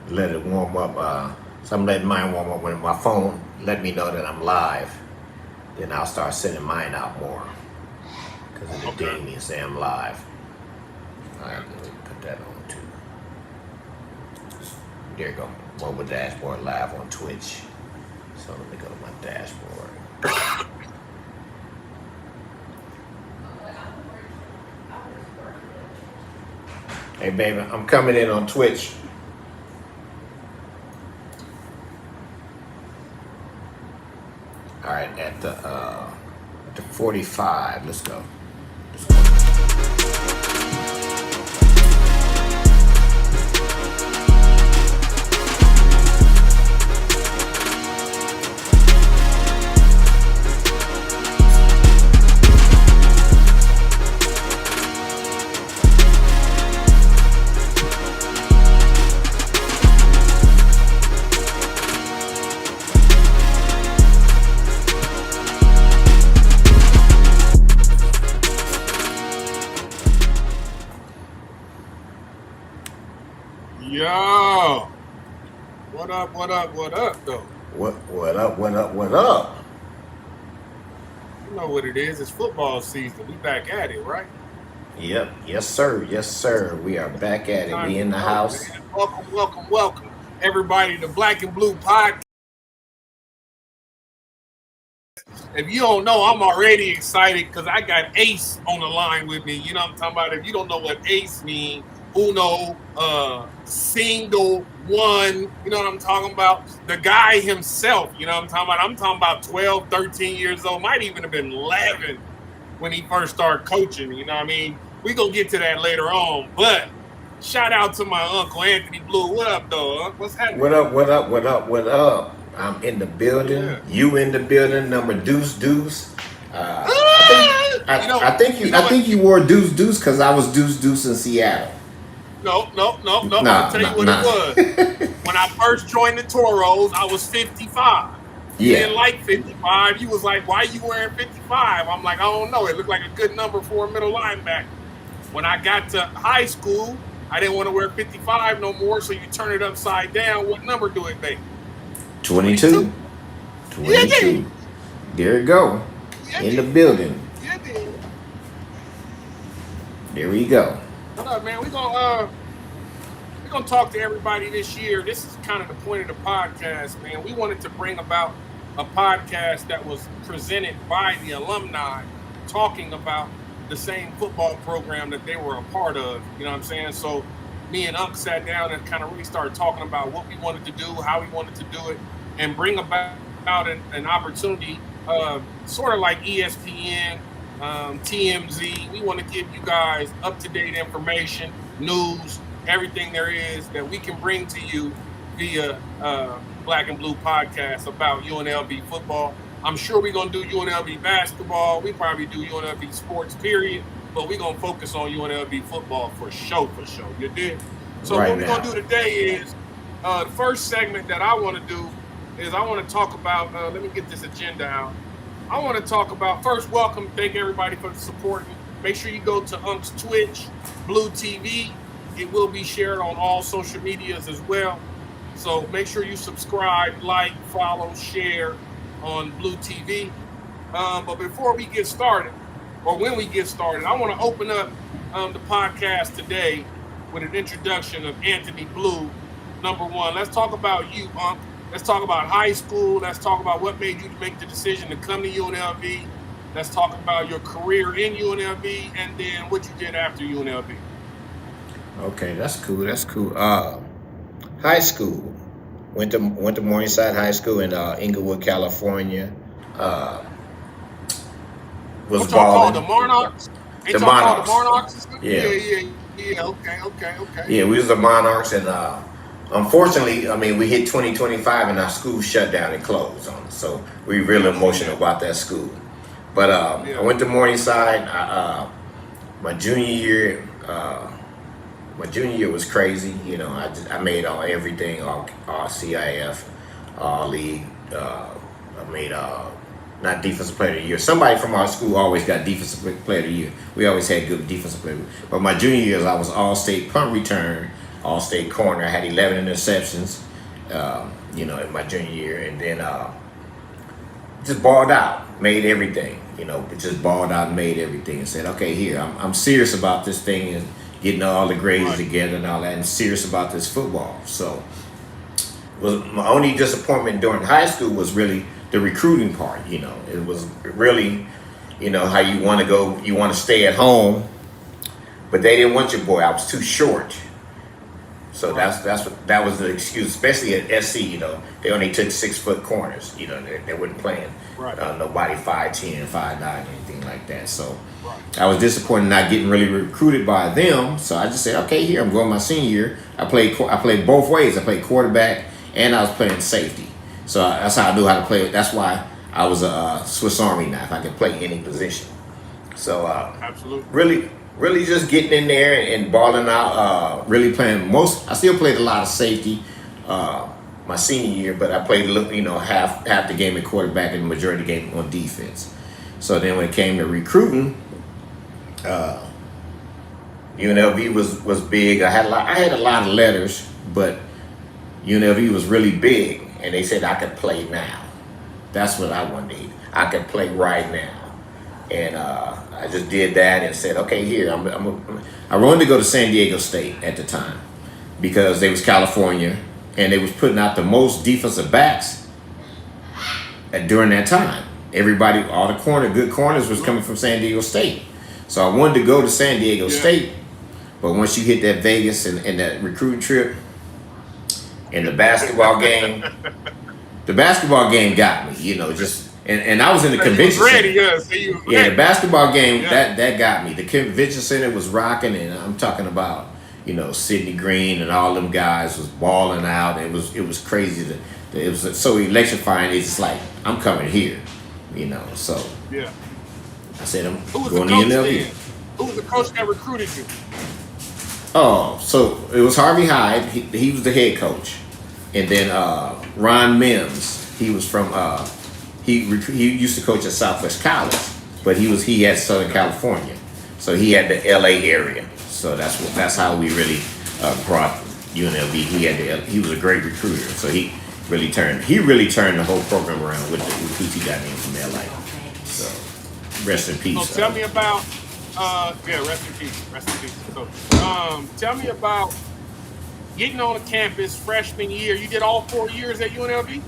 let it warm up. So I'm letting mine warm up. When my phone let me know that I'm live, then I'll start sending mine out more because it'll Okay. ding me and say I'm live. All right, let me put that on too. There you go. Mobile dashboard live on Twitch. So let me go to my dashboard. Hey, baby, I'm coming in on Twitch. All right, at the 45. Let's go. Yo, what up? What up? What up, though? What up? What up? What up? You know what it is? It's football season. We back at it, right? Yep. Yes, sir. Yes, sir. We are back at it. Time We to in the go, house. man. Welcome, welcome, welcome, everybody to Black and Blue Podcast. If you don't know, I'm already excited because I got Ace on the line with me. You know what I'm talking about? If you don't know what Ace means, uno, single, one, you know what I'm talking about? The guy himself, you know what I'm talking about? I'm talking about 12, 13 years old, might even have been 11 when he first started coaching, you know what I mean? We're going to get to that later on, but shout out to my uncle, Anthony Blue. What up, dog? What's happening? What up? What up? What up? What up? I'm in the building. Yeah. You in the building? Number deuce. I think you wore deuce because I was deuce in Seattle. No. I'm gonna Nah, tell you nah, what nah. it was. When I first joined the Toros, I was 55. You Yeah. didn't like 55. You was like, why you wearing 55? I'm like, I don't know. It looked like a good number for a middle linebacker. When I got to high school, I didn't want to wear 55 no more, so you turn it upside down. What number do it make? 22. 22. There you go. In the building. Yeah, dude. There we go. What up, man? We're gonna talk to everybody this year. This is kind of the point of the podcast, man. We wanted to bring about a podcast that was presented by the alumni talking about the same football program that they were a part of. You know what I'm saying? So me and Unc sat down and kind of really started talking about what we wanted to do, how we wanted to do it, and bring about an opportunity, sort of like ESPN, TMZ. We want to give you guys up-to-date information, news, everything there is that we can bring to you via Black and Blue Podcast about UNLV football. I'm sure we're going to do UNLV basketball. We probably do UNLV sports, period. But we're going to focus on UNLV football for sure. You did? So Right what we're now. going to do today is the first segment that I want to do is I want to talk about, let me get this agenda out. I want to talk about, first, welcome. Thank everybody for supporting. Make sure you go to Unc's Twitch, Blue TV. It will be shared on all social medias as well. So make sure you subscribe, like, follow, share on Blue TV. But before we get started, or when we get started, I want to open up the podcast today with an introduction of Anthony Blue. Number one, let's talk about you, Unc. Let's talk about high school. Let's talk about what made you make the decision to come to UNLV. Let's talk about your career in UNLV and then what you did after UNLV. Okay, that's cool. That's cool. High school. Went to Morningside High School in Inglewood, California. Was What y'all call the balling. Monarchs? Ain't The y'all called the Monarchs. Monarchs? Yeah. Okay. Yeah, we was the Monarchs, and unfortunately, I mean, we hit 2025 and our school shut down and closed on us. So we really emotional about that school. But I went to Morningside. My junior year was crazy. You know, I made everything, all CIF, all league. I made not defensive player of the year. Somebody from our school always got defensive player of the year. We always had good defensive player. But my junior years, I was all state punt return, all-state corner. I had 11 interceptions, in my junior year, and then just balled out, made everything. Just balled out and made everything, and said, okay, here, I'm serious about this thing and getting all the grades together and all that, and serious about this football. So, was my only disappointment during high school was really the recruiting part. It was really, how you want to go, you want to stay at home, but they didn't want your boy. I was too short. So that was the excuse, especially at SC. They only took 6-foot corners. They weren't playing nobody 5'10", 5'9", anything like that. So I was disappointed not getting really recruited by them. So I just said, okay, here I'm going my senior year. I played both ways. I played quarterback and I was playing safety. So that's how I knew how to play it. That's why I was a Swiss Army knife. I could play any position. So absolutely. Really just getting in there and balling out, really playing I still played a lot of safety my senior year, but I played half the game at quarterback and the majority of the game on defense. So then when it came to recruiting, UNLV was big. I had a lot of letters, but UNLV was really big, and they said I could play now. That's what I wanted. I could play right now. And I just did that and said, okay, here, I wanted to go to San Diego State at the time because they was California and they was putting out the most defensive backs during that time. Everybody, all the good corners was coming from San Diego State. So I wanted to go to San Diego State, but once you hit that Vegas and that recruiting trip and the basketball game got me, And I was in the convention center. The basketball game, that got me. The convention center was rocking, and I'm talking about, Sidney Green and all them guys was balling out. It was crazy. It was so electrifying. It's just like, I'm coming here, So I said, I'm going to UNLV. Who was the coach that recruited you? Oh, so it was Harvey Hyde. He was the head coach. And then Ron Mims, he was from... He used to coach at Southwest College, but he had Southern California, so he had the LA area. So that's how we really brought UNLV. He was a great recruiter, so he really turned the whole program around with the recruits he got in from LA. So rest in peace. So tell me about rest in peace, coach. Tell me about getting on campus freshman year. You did all 4 years at UNLV?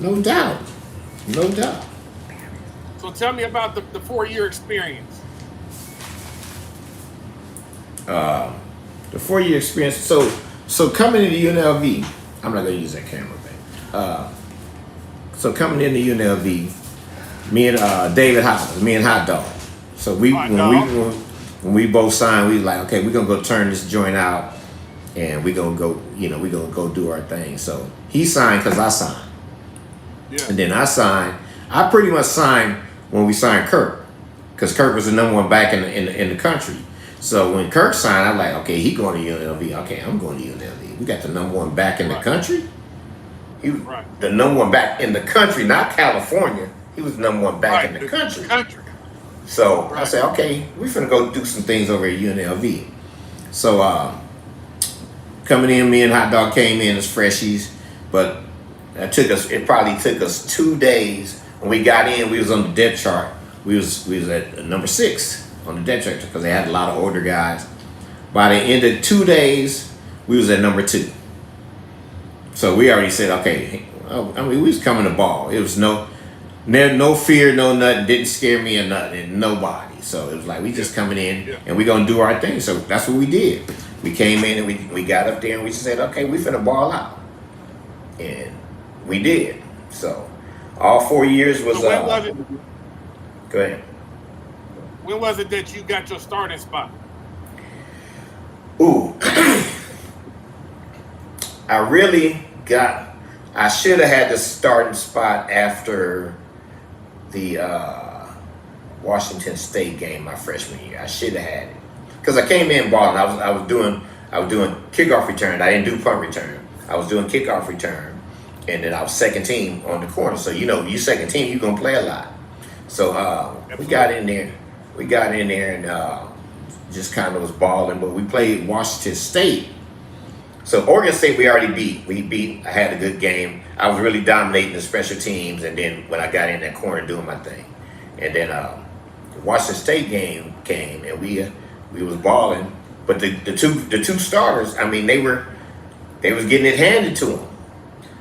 No doubt. So tell me about the 4-year experience. The 4-year experience. So coming into UNLV, I'm not gonna use that camera thing. So coming into UNLV, me and David Hopkins, me and Hot Dog. So when we both signed, we was like, okay, we're gonna go turn this joint out, and we're gonna go do our thing. So he signed because I signed. Yeah. And then I pretty much signed when we signed Kirk, because Kirk was the number one back in the country. So when Kirk signed, I'm like, okay, he going to UNLV. Okay, I'm going to UNLV. We got the number one back in the country. He was the number one back in the country, not California. He was the number one back in the country. So I said, okay, we're finna go do some things over at UNLV. So coming in, me and Hot Dog came in as freshies, but it probably took us 2 days. When we got in, we was on the depth chart. We was at number 6 on the depth chart because they had a lot of older guys. By the end of 2 days, we was at number 2. So we already said, okay, we was coming to ball. It was no fear, no nothing, didn't scare me or nothing, nobody. So it was like, we just coming in and we gonna do our thing. So that's what we did. We came in and we got up there and we just said, okay, we finna ball out. And we did. So all 4 years was. So when was it? Go ahead. When was it that you got your starting spot? Ooh, I should have had the starting spot after the Washington State game my freshman year. I should have had it because I came in balling. I was doing kickoff return. I didn't do punt return. I was doing kickoff return. And then I was second team on the corner. So, you second team, you're going to play a lot. So we got in there. And just kind of was balling. But we played Washington State So Oregon State we already beat. We beat. I had a good game. I was really dominating the special teams, and then when I got in that corner doing my thing, and then the Washington State game came, and we was balling. But the two starters, I mean, they was getting it handed to them.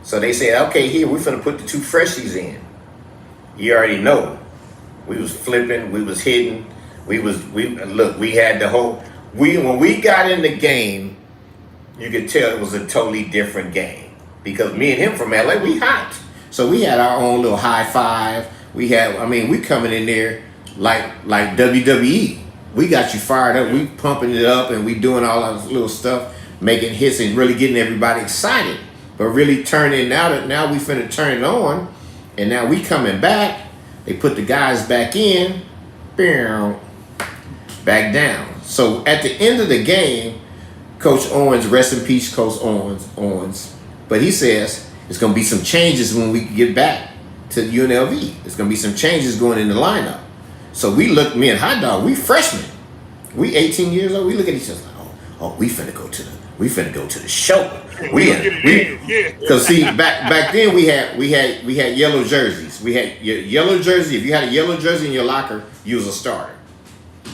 So they said, okay, here we're gonna put the two freshies in. You already know. We was flipping, we was hitting, we had the whole. When we got in the game, you could tell it was a totally different game because me and him from LA, we hot. So we had our own little high five. We coming in there like WWE. We got you fired up. We pumping it up and we doing all our little stuff, making hits and really getting everybody excited. But really turning now we finna turn it on, and now we coming back. They put the guys back in, back down. So at the end of the game, Coach Owens, rest in peace, Coach Owens. But he says it's gonna be some changes when we get back to UNLV. There's gonna be some changes going in the lineup. So we look, me and Hot Dog, we freshmen. We 18 years old. We look at each other like, we finna go to the show. Because see, back then we had yellow jerseys. We had your yellow jersey. If you had a yellow jersey in your locker, you was a starter.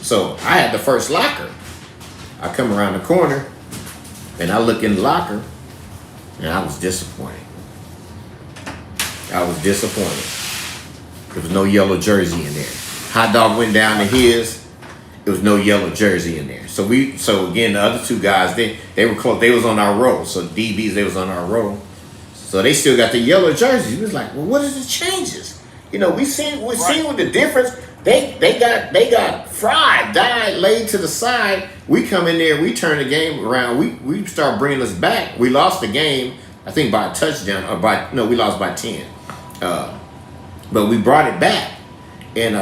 So I had the first locker. I come around the corner, and I look in the locker, and I was disappointed. There was no yellow jersey in there. Hot Dog went down to his. There was no yellow jersey in there. So again, the other two guys, they were close. They was on our row. So DBs, they was on our row. So they still got the yellow jerseys. We was like, well, what is the changes? We seen what the difference. They got fried, died, laid to the side. We come in there, we turn the game around. We start bringing us back. We lost the game, I think by a touchdown, we lost by 10. But we brought it back, and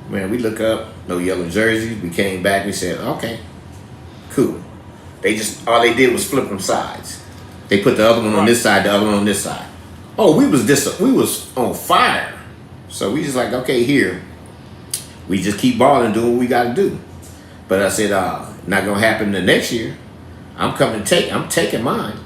man, we look up, no yellow jerseys. We came back. We said, okay, cool. All they did was flip them sides. They put the other one on this side, the other one on this side. Oh, we was on fire. So we just like, okay, here, we just keep balling, doing what we got to do. But I said, not gonna happen the next year. I'm taking mine.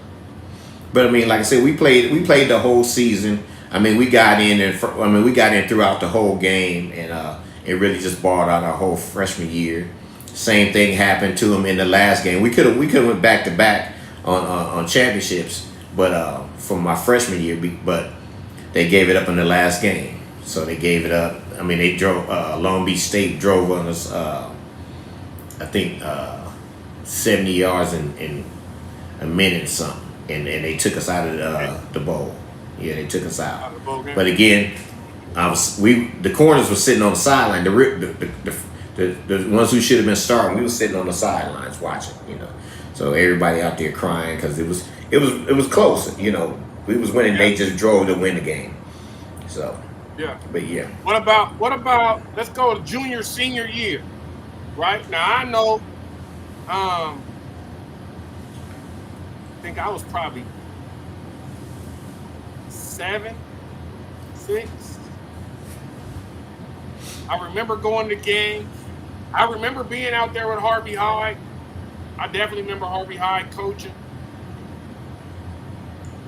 But I mean, like I said, we played the whole season. I mean, we got in throughout the whole game, and it really just balled out our whole freshman year. Same thing happened to them in the last game. We could have went back to back on championships, but from my freshman year, but they gave it up in the last game. So they gave it up. I mean, they drove. Long Beach State drove on us. I think 70 yards in a minute or something, and they took us out of the bowl. Yeah, they took us out. But again, the corners were sitting on the sideline. The ones who should have been starting, we were sitting on the sidelines watching. So everybody out there crying because it was close. We was winning. They just drove to win the game. So. Yeah. But yeah. What about let's go to junior, senior year. Right? Now I know I think I was probably 7, 6. I remember going to games. I remember being out there with Harvey Hyde. I definitely remember Harvey Hyde coaching.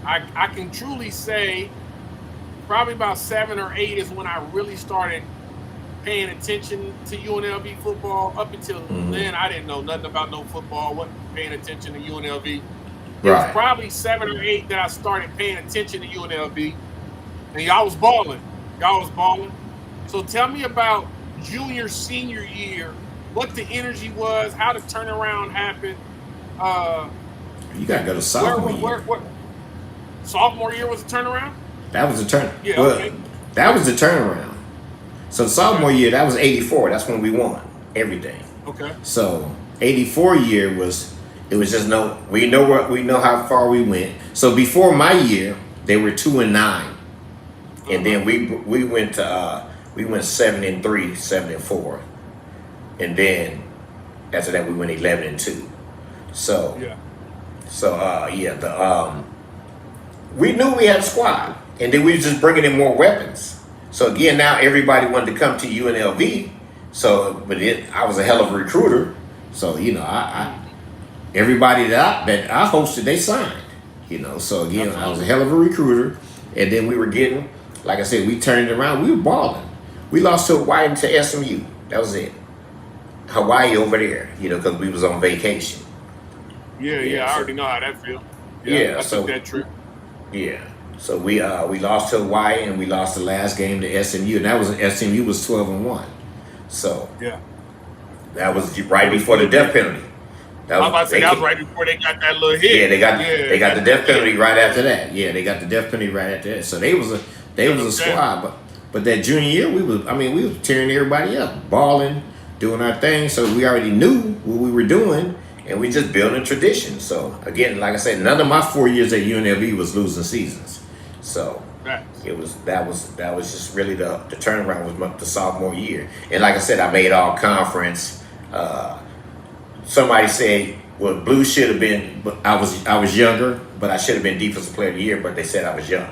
I can truly say probably about 7 or 8 is when I really started paying attention to UNLV football. Up until then, I didn't know nothing about no football, wasn't paying attention to UNLV. It was probably 7 or 8 that I started paying attention to UNLV. And y'all was balling. So tell me about junior, senior year, what the energy was, how the turnaround happened. You got to go to sophomore year. Sophomore year was a turnaround? That was a turn. Yeah, okay. That was the turnaround. So sophomore year, that was 84. That's when we won everything. Okay. So 84 year it was just we know how far we went. So before my year, they were 2-9, and then we went 7-3, 7-4, and then after that we went 11-2. So we knew we had a squad. And then we were just bringing in more weapons. So again, now everybody wanted to come to UNLV. So, I was a hell of a recruiter. So I everybody that I hosted, they signed. So again, I was a hell of a recruiter, and then we were getting, like I said, we turned it around. We were balling. We lost to Hawaii and to SMU. That was it. Hawaii over there, because we was on vacation. Yeah, I already know how that feels. Yeah, I so took that trip. Yeah, so we lost to Hawaii, and we lost the last game to SMU, and that was SMU was 12-1. So yeah, that was right before the death penalty. I was about to say that was right before they got that little hit. Yeah, they got the death penalty right after that. Yeah, they got the death penalty right after that. So they was a squad, but that junior year we was tearing everybody up, balling, doing our thing. So we already knew what we were doing, and we just building tradition. So again, like I said, none of my 4 years at UNLV was losing seasons. So that was just really the turnaround was the sophomore year. And like I said, I made all conference. Somebody said, well, Blue should have been, but I was younger, but I should have been defensive player of the year. But they said I was young.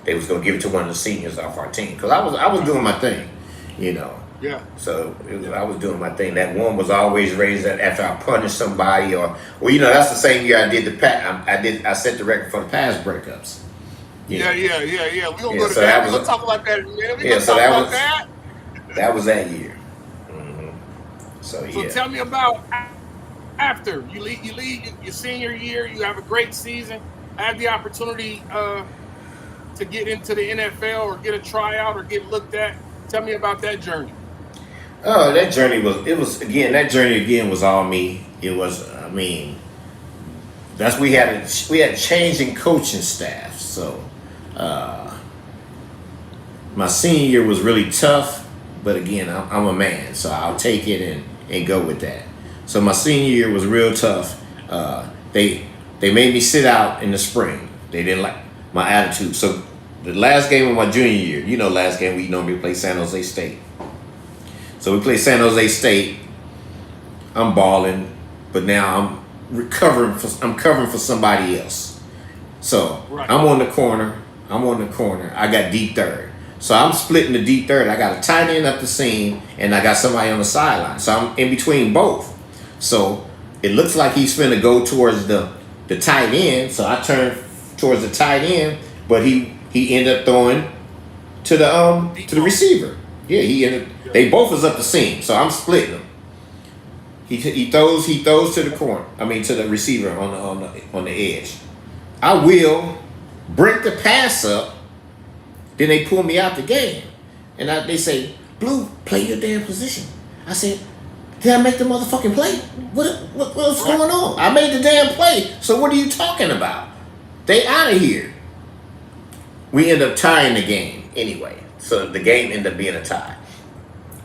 They was gonna give it to one of the seniors off our team because I was doing my thing, Yeah. So I was doing my thing. That one was always raised after I punished somebody, or that's the same year I did the I set the record for the pass breakups. Yeah. We gonna go to so that. We gonna talk about that. That was that year. Mm-hmm. So tell me about after you leave your senior year. You have a great season. I had the opportunity to get into the NFL or get a tryout or get looked at. Tell me about that journey. Oh, that journey was all me. It was, we had changing coaching staff. So, my senior year was really tough, but again, I'm a man, so I'll take it and go with that. So my senior year was real tough. They made me sit out in the spring. They didn't like my attitude. So the last game of my junior year, last game we normally play San Jose State. So we play San Jose State. I'm balling, but now I'm covering for somebody else. So I'm on the corner. I got deep third. So I'm splitting the deep third. I got a tight end up the seam, and I got somebody on the sideline. So I'm in between both. So it looks like he's finna go towards the tight end. So I turn towards the tight end, but he ended up throwing to the receiver. Yeah, they both was up the seam. So I'm splitting them. He throws to the corner. To the receiver on the edge. I will break the pass up. Then they pull me out the game, and they say, "Blue, play your damn position." I said, "Did I make the motherfucking play? What's going on? I made the damn play. So what are you talking about? They out of here." We end up tying the game anyway. So the game ended up being a tie.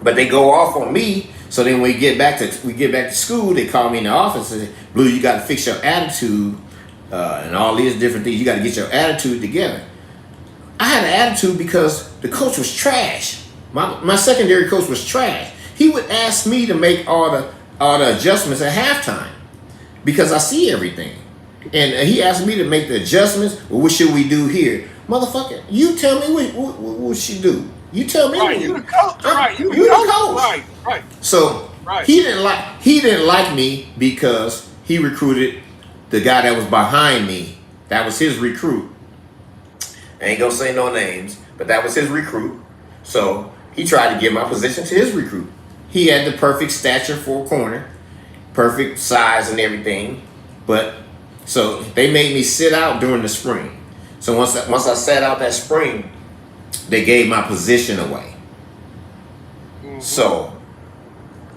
But they go off on me. So then when we get back to school, they call me in the office and say, "Blue, you got to fix your attitude and all these different things. You got to get your attitude together." I had an attitude because the coach was trash. My secondary coach was trash. He would ask me to make all the adjustments at halftime because I see everything. And he asked me to make the adjustments. Well, what should we do here? Motherfucker, you tell me what she do. You tell me. Right, you the coach. You the coach. Right. So he didn't like me because he recruited the guy that was behind me. That was his recruit. I ain't gonna say no names, but that was his recruit. So he tried to give my position to his recruit. He had the perfect stature for a corner, perfect size and everything. But so they made me sit out during the spring. So once I sat out that spring, they gave my position away. Mm-hmm. So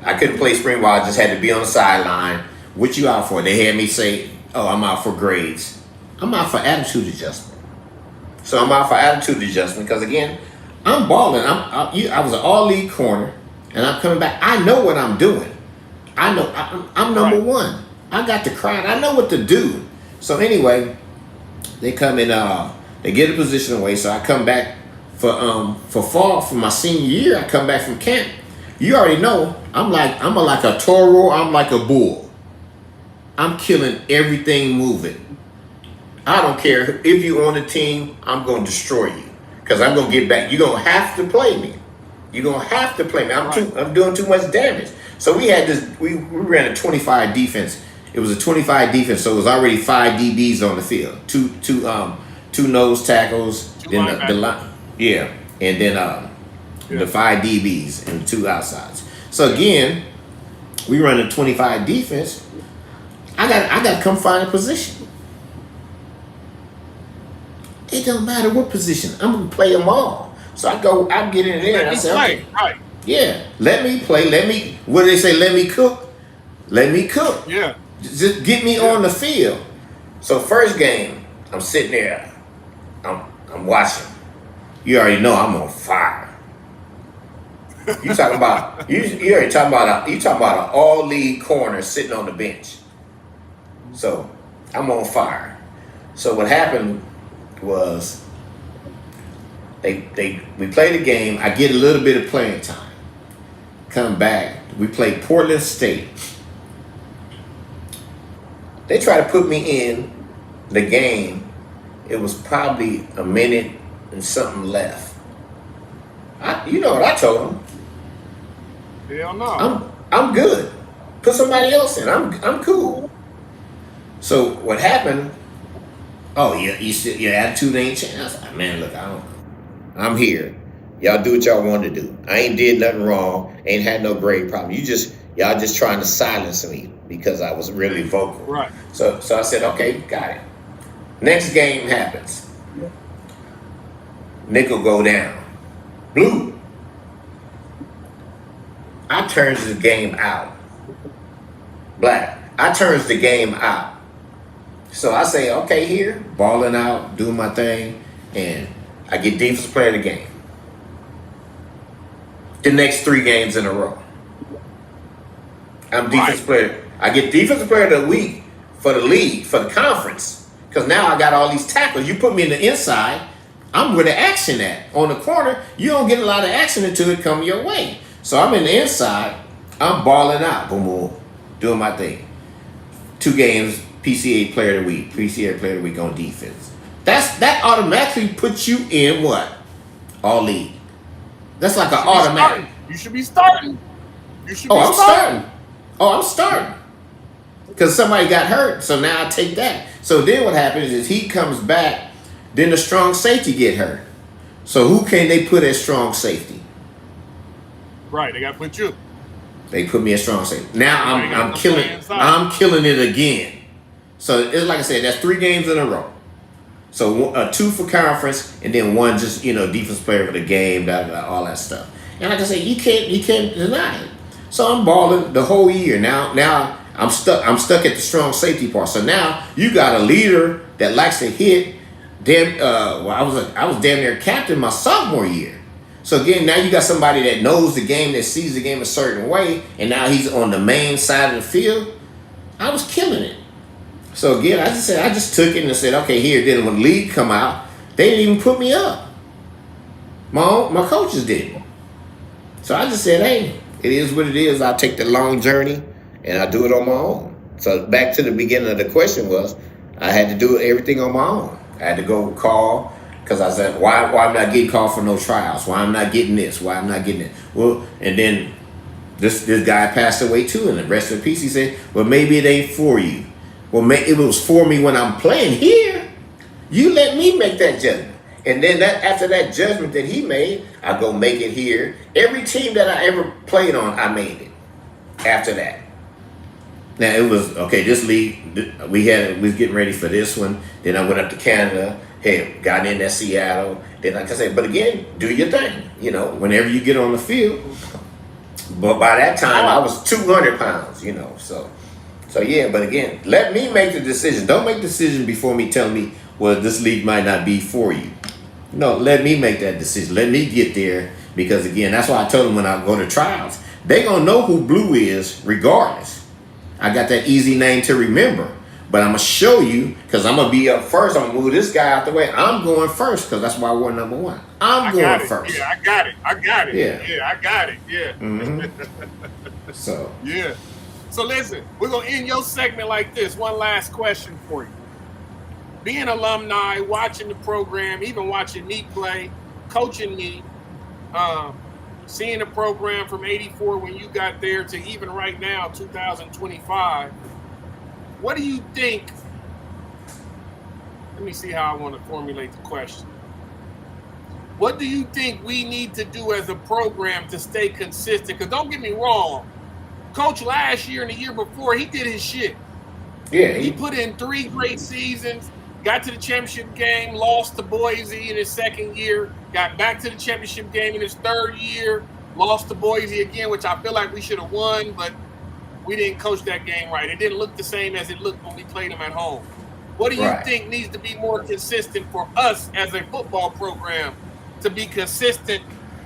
I couldn't play spring ball. I just had to be on the sideline. What you out for? They had me say, "Oh, I'm out for grades." I'm out for attitude adjustment. So I'm out for attitude adjustment because again, I'm balling. I was an all-league corner, and I'm coming back. I know what I'm doing. I know I'm number one. I got the crowd. I know what to do. So anyway, they come in. They get a position away. So I come back for fall for my senior year. I come back from camp. You already know I'm like a toro. I'm like a bull. I'm killing everything moving. I don't care if you're on the team. I'm going to destroy you because I'm going to get back. You're going to have to play me. You're going to have to play me. I'm doing too much damage. So we had this. We ran a 25 defense It was a 25 defense, so it was already 5 DBs on the field. Two nose tackles, then the line, yeah, and then the 5 DBs and 2 outsides. So again, we run a 25 defense. I got to come find a position. It don't matter what position. I'm gonna play them all. So I get in there and I say, okay, right. Yeah, let me play. What do they say? Let me cook. Let me cook. Yeah. Just get me on the field. So first game, I'm sitting there. I'm watching. You already know I'm on fire. You talking about you already talking about an all league corner sitting on the bench. So I'm on fire. So what happened was we play the game. I get a little bit of playing time. Come back. We play Portland State. They try to put me in the game. It was probably a minute and something left. You know what I told them? Hell no. I'm good. Put somebody else in. I'm cool. So what happened? Oh, your attitude ain't changed. I was like, man, look, I'm here. Y'all do what y'all want to do. I ain't did nothing wrong. Ain't had no grade problem. Y'all just trying to silence me because I was really vocal. Right. So I said, okay, got it. Next game happens. Nickel go down. Blue. I turns the game out. Black. I turns the game out. So I say, okay, here, balling out, doing my thing, and I get defensive player of the game. The next 3 games in a row. I'm defensive player. I get defensive player of the week for the league, for the conference. Because now I got all these tackles. You put me in the inside, I'm where the action at. On the corner, you don't get a lot of action until it come your way. So I'm in the inside, I'm balling out. Boom, boom, doing my thing. 2 games, PCA player of the week. PCA player of the week on defense. That automatically puts you in what? All league. That's like an automatic. You should be starting. I'm starting. Because somebody got hurt, so now I take that. So then what happens is he comes back, then the strong safety get hurt. So who can they put as strong safety? Right, they got to put you. They put me as strong safety. Now I'm killing it again. So it's like I said, that's 3 games in a row. So 2 for conference, and then 1 just defense player for the game, all that stuff. And like I said, you can't deny it. So I'm balling the whole year. Now I'm stuck at the strong safety part. So now you got a leader that likes to hit. I was damn near captain my sophomore year. So again, now you got somebody that knows the game, that sees the game a certain way, and now he's on the main side of the field. I was killing it. So again, I just took it and said, okay, here. Then when the league come out, they didn't even put me up. My coaches didn't. So I just said, hey, it is what it is. I'll take the long journey and I'll do it on my own. So back to the beginning of the question was, I had to do everything on my own. I had to go call, because I said, why I'm not getting called for no trials? Why I'm not getting this? Why I'm not getting it? Well, and then this guy passed away too, and the rest of the piece, he said, well, maybe it ain't for you. Well, it was for me when I'm playing here. You let me make that judgment. And then after that judgment that he made, I go make it here. Every team that I ever played on, I made it after that. Now, it was, okay, this league, we was getting ready for this one. Then I went up to Canada. Hey, got in at Seattle. Then, like I said, but again, do your thing. Whenever you get on the field. But by that time, I was 200 pounds, So yeah, but again, let me make the decision. Don't make the decision before me telling me, well, this league might not be for you. No, let me make that decision. Let me get there, because again, that's why I told them when I go to trials, they gonna know who Blue is regardless. I got that easy name to remember, but I'm gonna show you, because I'm gonna be up first. I'm gonna move this guy out the way. I'm going first, because that's why we're number 1. I'm going first. Yeah, I got it. Yeah, I got it. Yeah. Mm-hmm. So. Yeah. So listen, we're going to end your segment like this. One last question for you. Being alumni, watching the program, even watching me play, coaching me, seeing the program from 84 when you got there to even right now, 2025, what do you think? Let me see how I want to formulate the question. What do you think we need to do as a program to stay consistent? Because don't get me wrong, Coach last year and the year before, he did his shit. Yeah. He put in 3 great seasons, got to the championship game, lost to Boise in his second year, got back to the championship game in his third year, lost to Boise again, which I feel like we should have won, but we didn't coach that game right. It didn't look the same as it looked when we played them at home. What do you think needs to be more consistent for us as a football program to be consistent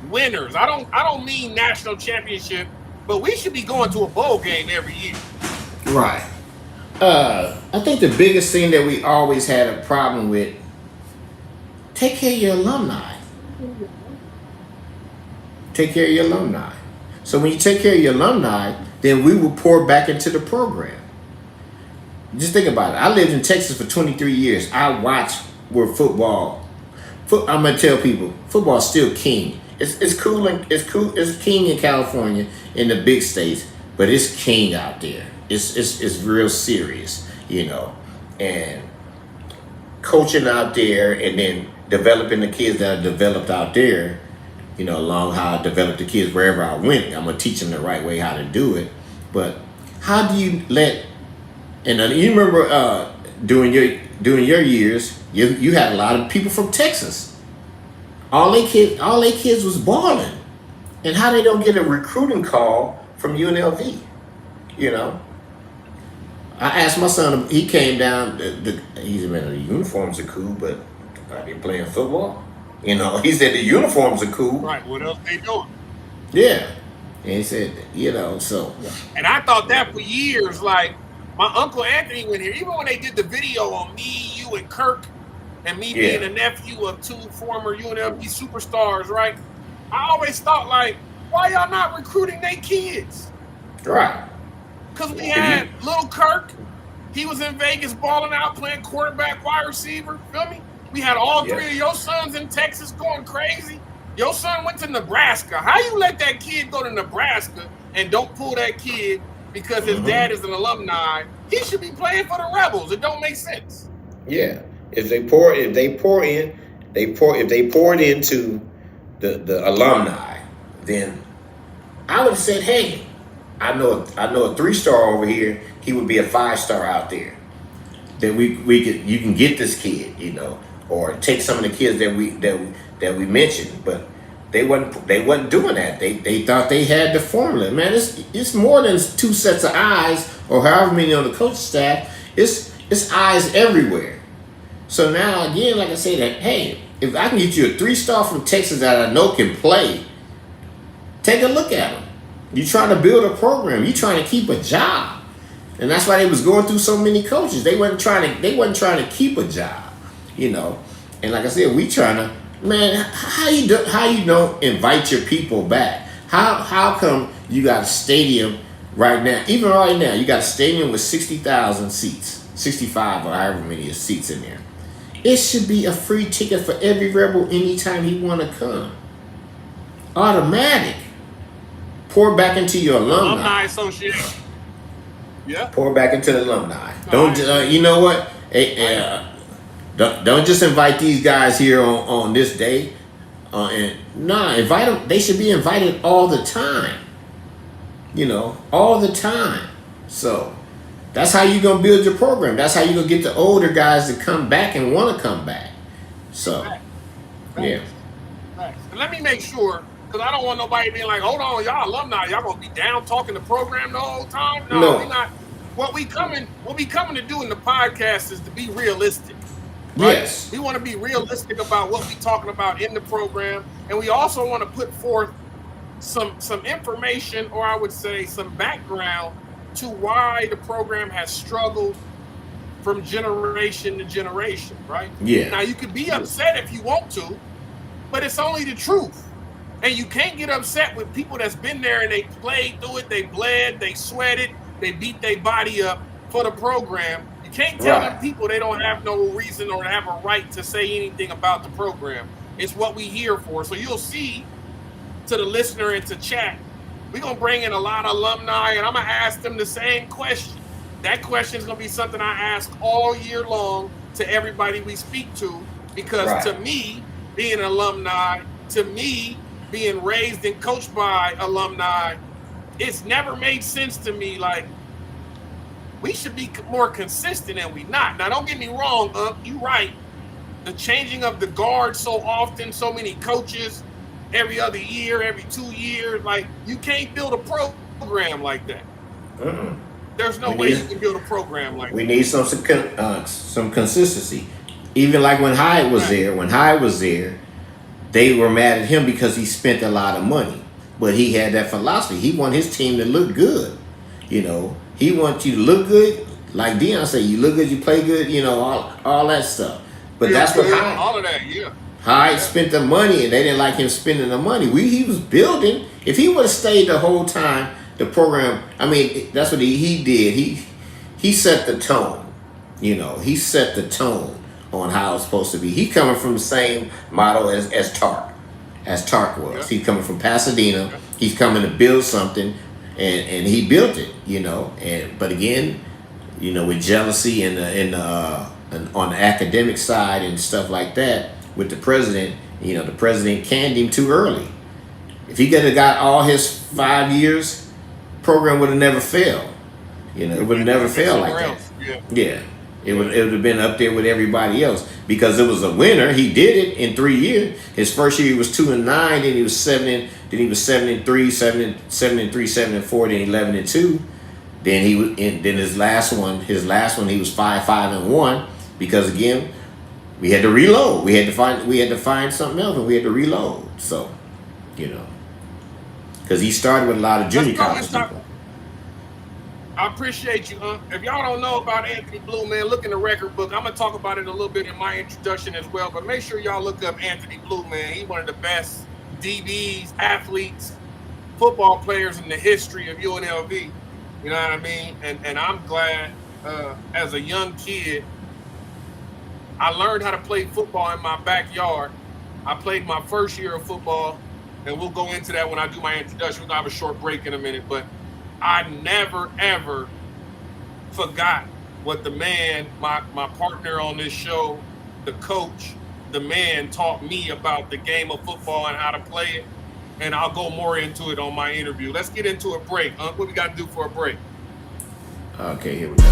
winners? I don't mean national championship, but we should be going to a bowl game every year. Right. I think the biggest thing that we always had a problem with, take care of your alumni. Take care of your alumni. So when you take care of your alumni, then we will pour back into the program. Just think about it. I lived in Texas for 23 years. I watched where football. I'm gonna tell people, football is still king. It's cool. It's king in California, in the big states, but it's king out there. It's real serious, you know, and coaching out there, and then developing the kids that are developed out there. You know, along how I develop the kids wherever I went. I'm gonna teach them the right way how to do it. But how do you let? And you remember during your years, you had a lot of people from Texas. All they kids was balling, and how they don't get a recruiting call from UNLV? You know, I asked my son. He came down. He said, "Man, the uniforms are cool, but are they playing football?" You know, he said the uniforms are cool. Right. What else they doing? Yeah, and he said, you know, so. And I thought that for years. Like, my Uncle Anthony went here. Even when they did the video on me, you, and Kirk, and me being a nephew of 2 former UNLV superstars, right? I always thought, like, why y'all not recruiting their kids? Right. Because we had little Kirk. He was in Vegas balling out, playing quarterback, wide receiver. Feel me? We had all 3 of your sons in Texas going crazy. Your son went to Nebraska. How you let that kid go to Nebraska and don't pull that kid because his dad is an alumni? He should be playing for the Rebels. It don't make sense. Yeah. If they pour it into the alumni, then I would have said, hey, I know a 3-star over here. He would be a 5-star out there. That you can get this kid, you know, or take some of the kids that we mentioned, but they wasn't doing that. They thought they had the formula. Man, it's more than 2 sets of eyes or however many on the coaching staff. It's eyes everywhere. So now again, like I said, that hey, if I can get you a 3-star from Texas that I know can play, take a look at them. You trying to build a program. You trying to keep a job. And that's why they was going through so many coaches. They wasn't trying to keep a job, you know. And like I said, we trying to, man, how you don't invite your people back? How come you got a stadium right now? Even right now, you got a stadium with 60,000 seats, 65 or however many seats in there. It should be a free ticket for every Rebel anytime he want to come. Automatic. Pour back into your Alumni Association. Yeah. Pour back into the alumni. Don't you know what? Don't just invite these guys here on this day. Invite them. They should be invited all the time. You know, all the time. So that's how you gonna build your program. That's how you gonna get the older guys to come back and want to come back. So, yeah. Right. And let me make sure. Because I don't want nobody being like, hold on, y'all alumni, y'all gonna be down talking the program the whole time. No, we not. What we coming to do in the podcast is to be realistic. Right? Yes. We want to be realistic about what we talking about in the program, and we also want to put forth some information, or I would say some background to why the program has struggled from generation to generation. Right? Yeah. Now you can be upset if you want to, but it's only the truth. And you can't get upset with people that's been there and they played through it, they bled, they sweated, they beat their body up for the program. You can't tell them people they don't have no reason or have a right to say anything about the program. It's what we here for. So you'll see, to the listener and to chat, we're going to bring in a lot of alumni, and I'm going to ask them the same question. That question is going to be something I ask all year long to everybody we speak to, because to me, being an alumni, to me, being raised and coached by alumni, it's never made sense to me. Like, we should be more consistent, and we not. Now, don't get me wrong, you right. The changing of the guard so often, so many coaches, every other year, every 2 years, like, you can't build a program like that. There's no way you can build a program like that. We need some consistency. Even like when Hyde was there, they were mad at him because he spent a lot of money. But he had that philosophy. He wanted his team to look good. You know, he wants you to look good. Like Deion said, you look good, you play good, you know, all that stuff. But that's what Hyde. All of that, yeah. Hyde spent the money, and they didn't like him spending the money. He was building. If he would have stayed the whole time, the program, I mean, that's what he did. He set the tone. You know, he set the tone on how it's supposed to be. He coming from the same model as Tark was. He's coming from Pasadena. He's coming to build something, and he built it. You know, but again, you know, with jealousy and on the academic side and stuff like that, with the president, you know, the president canned him too early. If he could have got all his 5 years, program would have never failed. You know, it would have never failed like that. Yeah. It would have been up there with everybody else because it was a winner. He did it in 3 years. His first year he was 2-9, then he was 7-3, 7-3, 7-3, 7-4, then 11-2. Then his last one he was 5-5-1 because again we had to reload. We had to find something else, and we had to reload. So, you know, because he started with a lot of junior college people. I appreciate you. If y'all don't know about Anthony Blue, man, look in the record book. I'm going to talk about it a little bit in my introduction as well, but make sure y'all look up Anthony Blue, man. He's one of the best DBs, athletes, football players in the history of UNLV. You know what I mean? And I'm glad as a young kid, I learned how to play football in my backyard. I played my first year of football, and we'll go into that when I do my introduction. We're going to have a short break in a minute, but I never, ever forgot what the man, my partner on this show, the coach, the man taught me about the game of football and how to play it. And I'll go more into it on my interview. Let's get into a break. What we got to do for a break? Okay, here we go.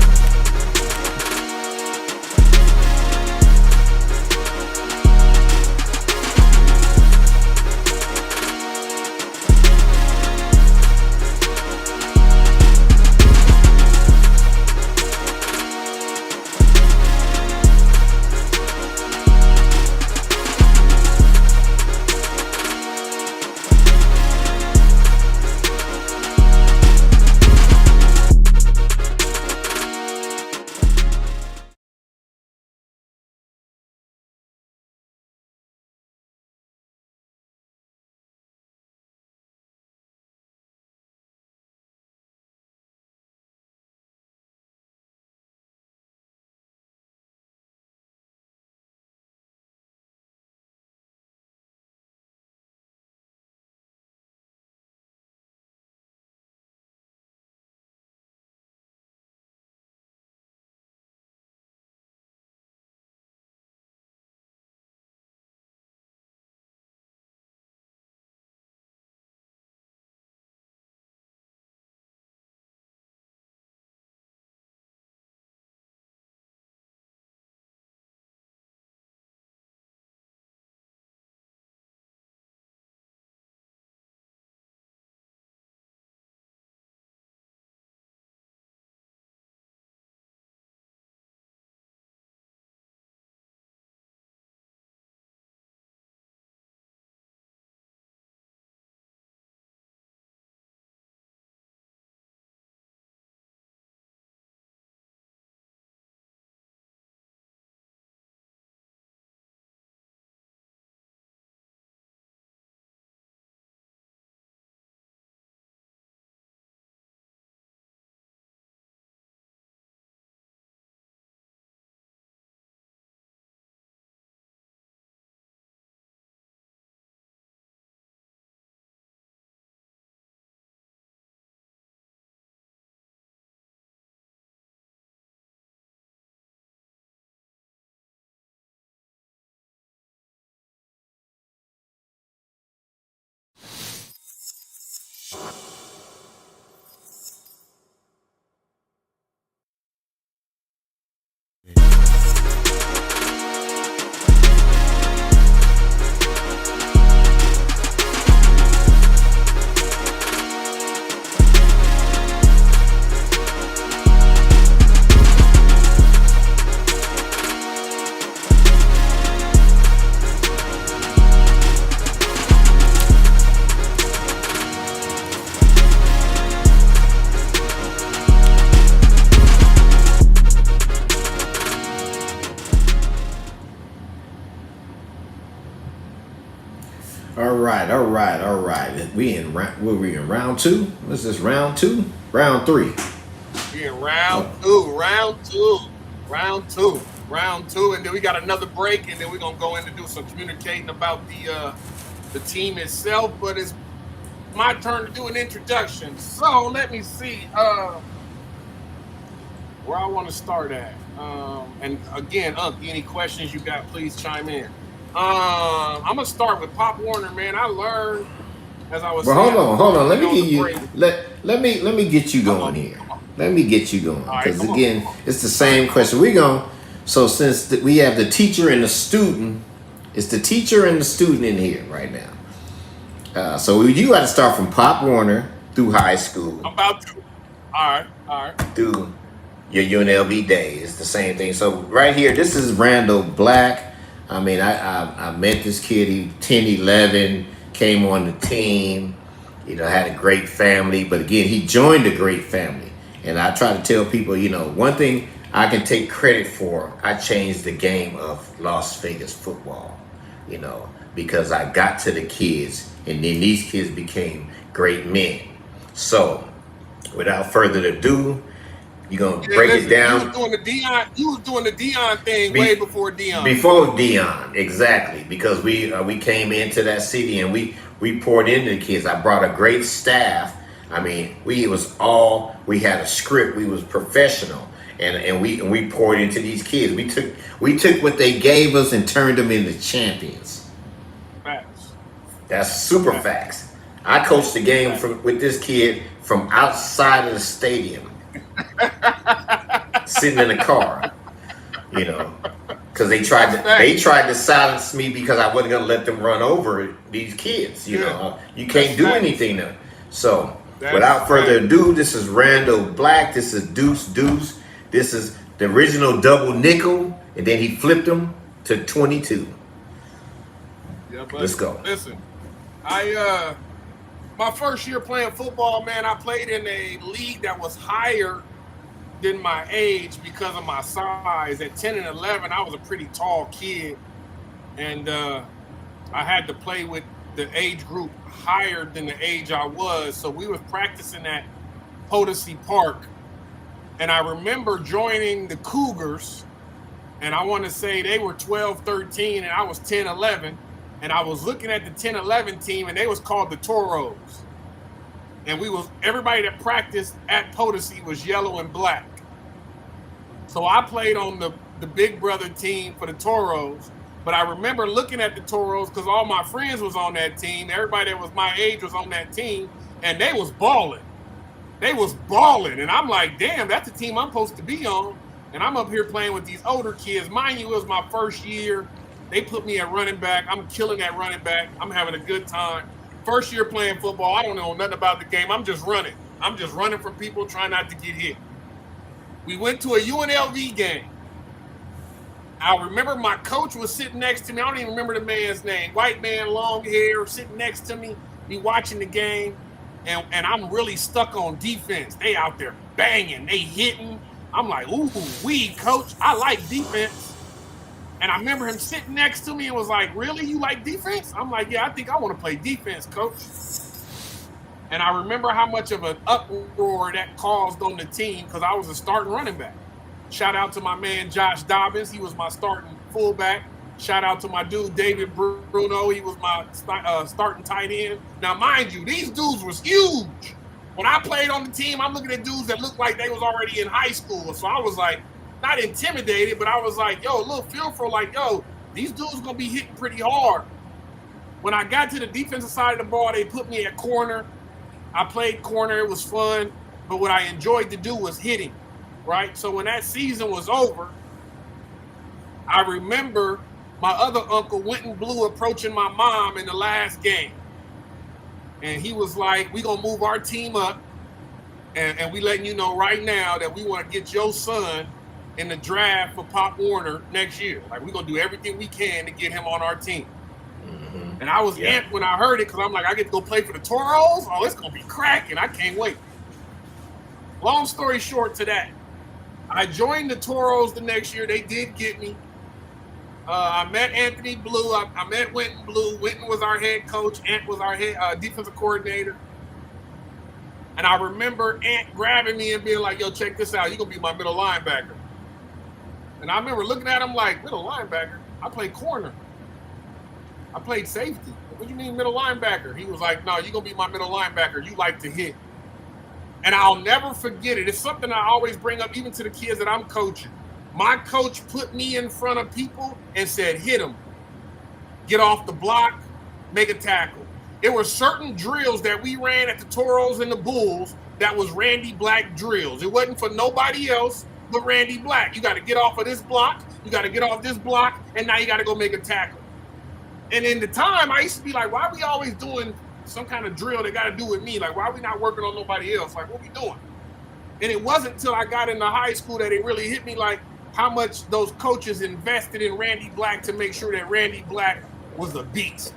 right. We in round 2? What's this, round 2? Round 3. We in round two, and then we got another break, and then we're gonna go in to do some communicating about the team itself. But it's my turn to do an introduction. So let me see where I want to start at. And again, any questions you got, please chime in. I'm gonna start with Pop Warner, man. I learned as I was. But hold on. Let me get you going here. Let me get you going, because again, it's the same question. So since we have the teacher and the student, it's the teacher and the student in here right now. So you got to start from Pop Warner through high school. I'm about to. All right. Through your UNLV days, the same thing. So right here, this is Randall Black. I mean, I met this kid. He 10, 11, came on the team. Had a great family. But again, he joined a great family. And I try to tell people, one thing I can take credit for, I changed the game of Las Vegas football, because I got to the kids, and then these kids became great men. So, without further ado, you're going to break it down. You was doing the Dion thing way before Dion. Before Dion, exactly, because we came into that city and we poured into the kids. I brought a great staff. I mean, we had a script. We was professional, and we poured into these kids. We took what they gave us and turned them into champions. Facts. That's super facts. I coached the game with this kid from outside of the stadium, sitting in a car, because they tried to silence me because I wasn't gonna let them run over these kids. You can't do anything to. So. Without further ado, this is Randall Black. This is Deuce. This is the original double nickel, and then he flipped them to 22. Yeah, but let's go. Listen, my first year playing football, man, I played in a league that was higher than my age because of my size. At 10 and 11, I was a pretty tall kid, and I had to play with the age group higher than the age I was. So we was practicing at Potosi Park, and I remember joining the Cougars, and I want to say they were 12, 13, and I was 10, 11, and I was looking at the 10, 11 team, and they was called the Toros. And everybody that practiced at Potosi was yellow and black. So I played on the big brother team for the Toros. But I remember looking at the Toros because all my friends was on that team. Everybody that was my age was on that team, and they was balling. And I'm like, damn, that's the team I'm supposed to be on. And I'm up here playing with these older kids. Mind you, it was my first year. They put me at running back. I'm killing at running back. I'm having a good time. First year playing football, I don't know nothing about the game. I'm just running. I'm just running from people, trying not to get hit. We went to a UNLV game. I remember my coach was sitting next to me. I don't even remember the man's name. White man, long hair, sitting next to me watching the game. And I'm really stuck on defense. They out there banging, they hitting. I'm like, ooh, coach, I like defense. And I remember him sitting next to me and was like, really, you like defense? I'm like, yeah, I think I want to play defense, coach. And I remember how much of an uproar that caused on the team because I was a starting running back. Shout out to my man, Josh Dobbins. He was my starting fullback. Shout out to my dude, David Bruno. He was my starting tight end. Now, mind you, these dudes was huge. When I played on the team, I'm looking at dudes that looked like they was already in high school. So I was like, not intimidated, but I was like, yo, a little fearful, like, yo, these dudes going to be hitting pretty hard. When I got to the defensive side of the ball, they put me at corner. I played corner. It was fun. But what I enjoyed to do was hitting. Right? So when that season was over, I remember my other uncle went and blew approaching my mom in the last game. And he was like, we gonna move our team up and we letting you know right now that we want to get your son in the draft for Pop Warner next year. Like, we're gonna do everything we can to get him on our team. Mm-hmm. And I was amped when I heard it because I'm like, I get to go play for the Toros? Oh, it's gonna be cracking. I can't wait. Long story short to that, I joined the Toros the next year. They did get me. I met Anthony Blue. I met Winton Blue. Winton was our head coach. Ant was our head defensive coordinator. And I remember Ant grabbing me and being like, yo, check this out. You're going to be my middle linebacker. And I remember looking at him like, middle linebacker? I played corner. I played safety. What do you mean middle linebacker? He was like, no, you're going to be my middle linebacker. You like to hit. And I'll never forget it. It's something I always bring up even to the kids that I'm coaching. My coach put me in front of people and said, hit them. Get off the block, make a tackle. There were certain drills that we ran at the Toros and the Bulls that was Randy Black drills. It wasn't for nobody else but Randy Black. You got to get off of this block, you got to get off this block, and now you got to go make a tackle. And in the time, I used to be like, why are we always doing some kind of drill that got to do with me? Like, why are we not working on nobody else? Like, what we doing? And it wasn't until I got into high school that it really hit me like how much those coaches invested in Randy Black to make sure that Randy Black was a beast.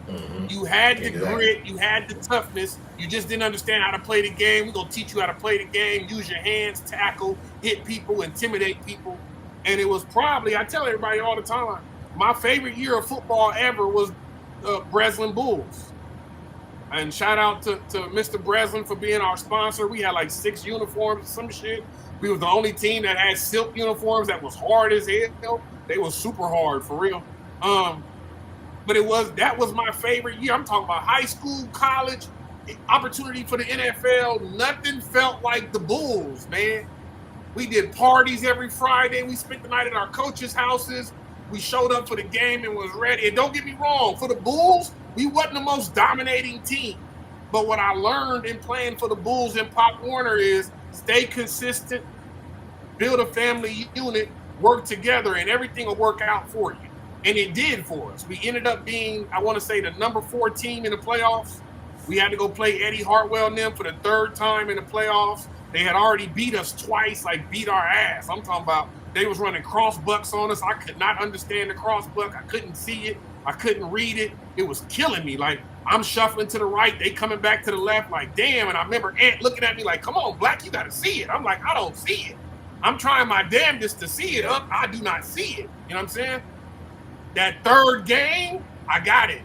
Mm-hmm. You had the grit, you had the toughness, you just didn't understand how to play the game. We're going to teach you how to play the game, use your hands, tackle, hit people, intimidate people. And it was probably, I tell everybody all the time, my favorite year of football ever was Breslin Bulls. And shout out to Mr. Breslin for being our sponsor. We had like 6 uniforms, some shit. We was the only team that had silk uniforms that was hard as hell. They was super hard, for real. But that was my favorite year. I'm talking about high school, college, opportunity for the NFL. Nothing felt like the Bulls, man. We did parties every Friday. We spent the night at our coaches' houses. We showed up for the game and was ready. And don't get me wrong, for the Bulls, we wasn't the most dominating team. But what I learned in playing for the Bulls and Pop Warner is stay consistent, build a family unit, work together, and everything will work out for you. And it did for us. We ended up being, I want to say, the number 4 team in the playoffs. We had to go play Eddie Hartwell and them for the 3rd time in the playoffs. They had already beat us twice, like beat our ass. I'm talking about they was running cross bucks on us. I could not understand the cross buck. I couldn't see it. I couldn't read it. It was killing me. Like, I'm shuffling to the right. They coming back to the left. Like, damn. And I remember Ant looking at me like, come on, Black, you got to see it. I'm like, I don't see it. I'm trying my damnedest to see it. I do not see it. You know what I'm saying? That 3rd game, I got it.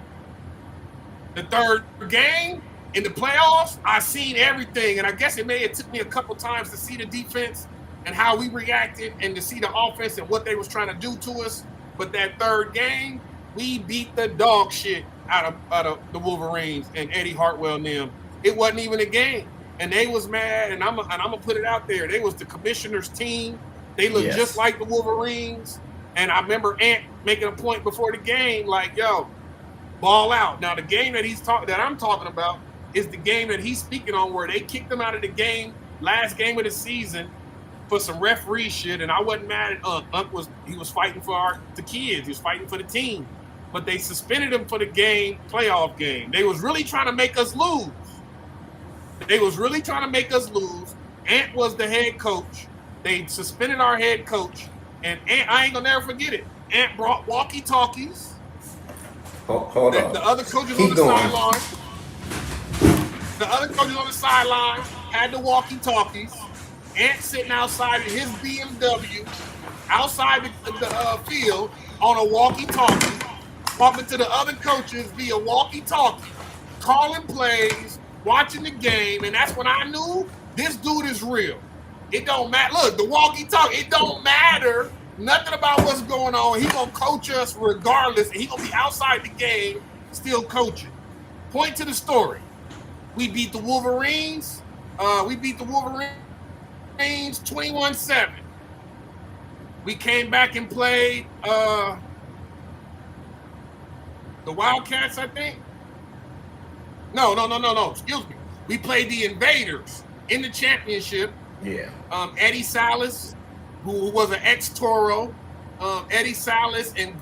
The 3rd game in the playoffs, I seen everything. And I guess it took me a couple times to see the defense and how we reacted and to see the offense and what they was trying to do to us. But that 3rd game, we beat the dog shit out of the Wolverines and Eddie Hartwell and them. It wasn't even a game. And they was mad, and I'm gonna put it out there. They was the commissioner's team. They looked just like the Wolverines. And I remember Ant making a point before the game, like, yo, ball out. Now, the game that I'm talking about is the game that he's speaking on where they kicked him out of the game, last game of the season, for some referee shit. And I wasn't mad at Unc. He was fighting for the kids. He was fighting for the team. But they suspended him for the playoff game. They was really trying to make us lose. Ant was the head coach. They suspended our head coach. And I ain't gonna never forget it. Ant brought walkie-talkies. Hold on. The other coaches on the sideline. The other coaches on the sideline had the walkie-talkies. Ant sitting outside in his BMW, outside the field on a walkie-talkie, talking to the other coaches via walkie-talkie, calling plays, watching the game, and that's when I knew this dude is real. It don't matter. Look, the walkie-talkie, it don't matter nothing about what's going on. He gonna coach us regardless, and he gonna be outside the game still coaching. Point to the story. We beat the Wolverines. 21-7. We came back and played the Wildcats, I think. No. Excuse me. We played the Invaders in the championship. Yeah. Eddie Salas, who was an ex-Toro, Eddie Salas and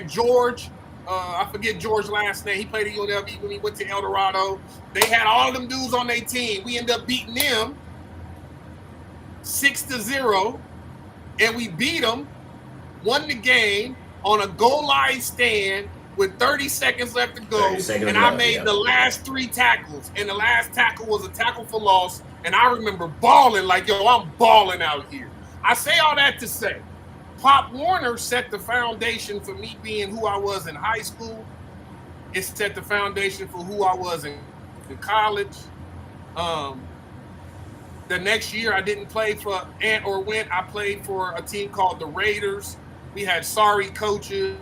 George. I forget George's last name. He played at UNLV when he went to El Dorado. They had all of them dudes on their team. We ended up beating them 6-0, and we beat them, won the game on a goal line stand with 30 seconds left to go. I made the last 3 tackles, and the last tackle was a tackle for loss. And I remember balling like, yo, I'm balling out here. I say all that to say, Pop Warner set the foundation for me being who I was in high school. It set the foundation for who I was in college. The next year, I didn't play for Ant or Went. I played for a team called the Raiders. We had sorry coaches.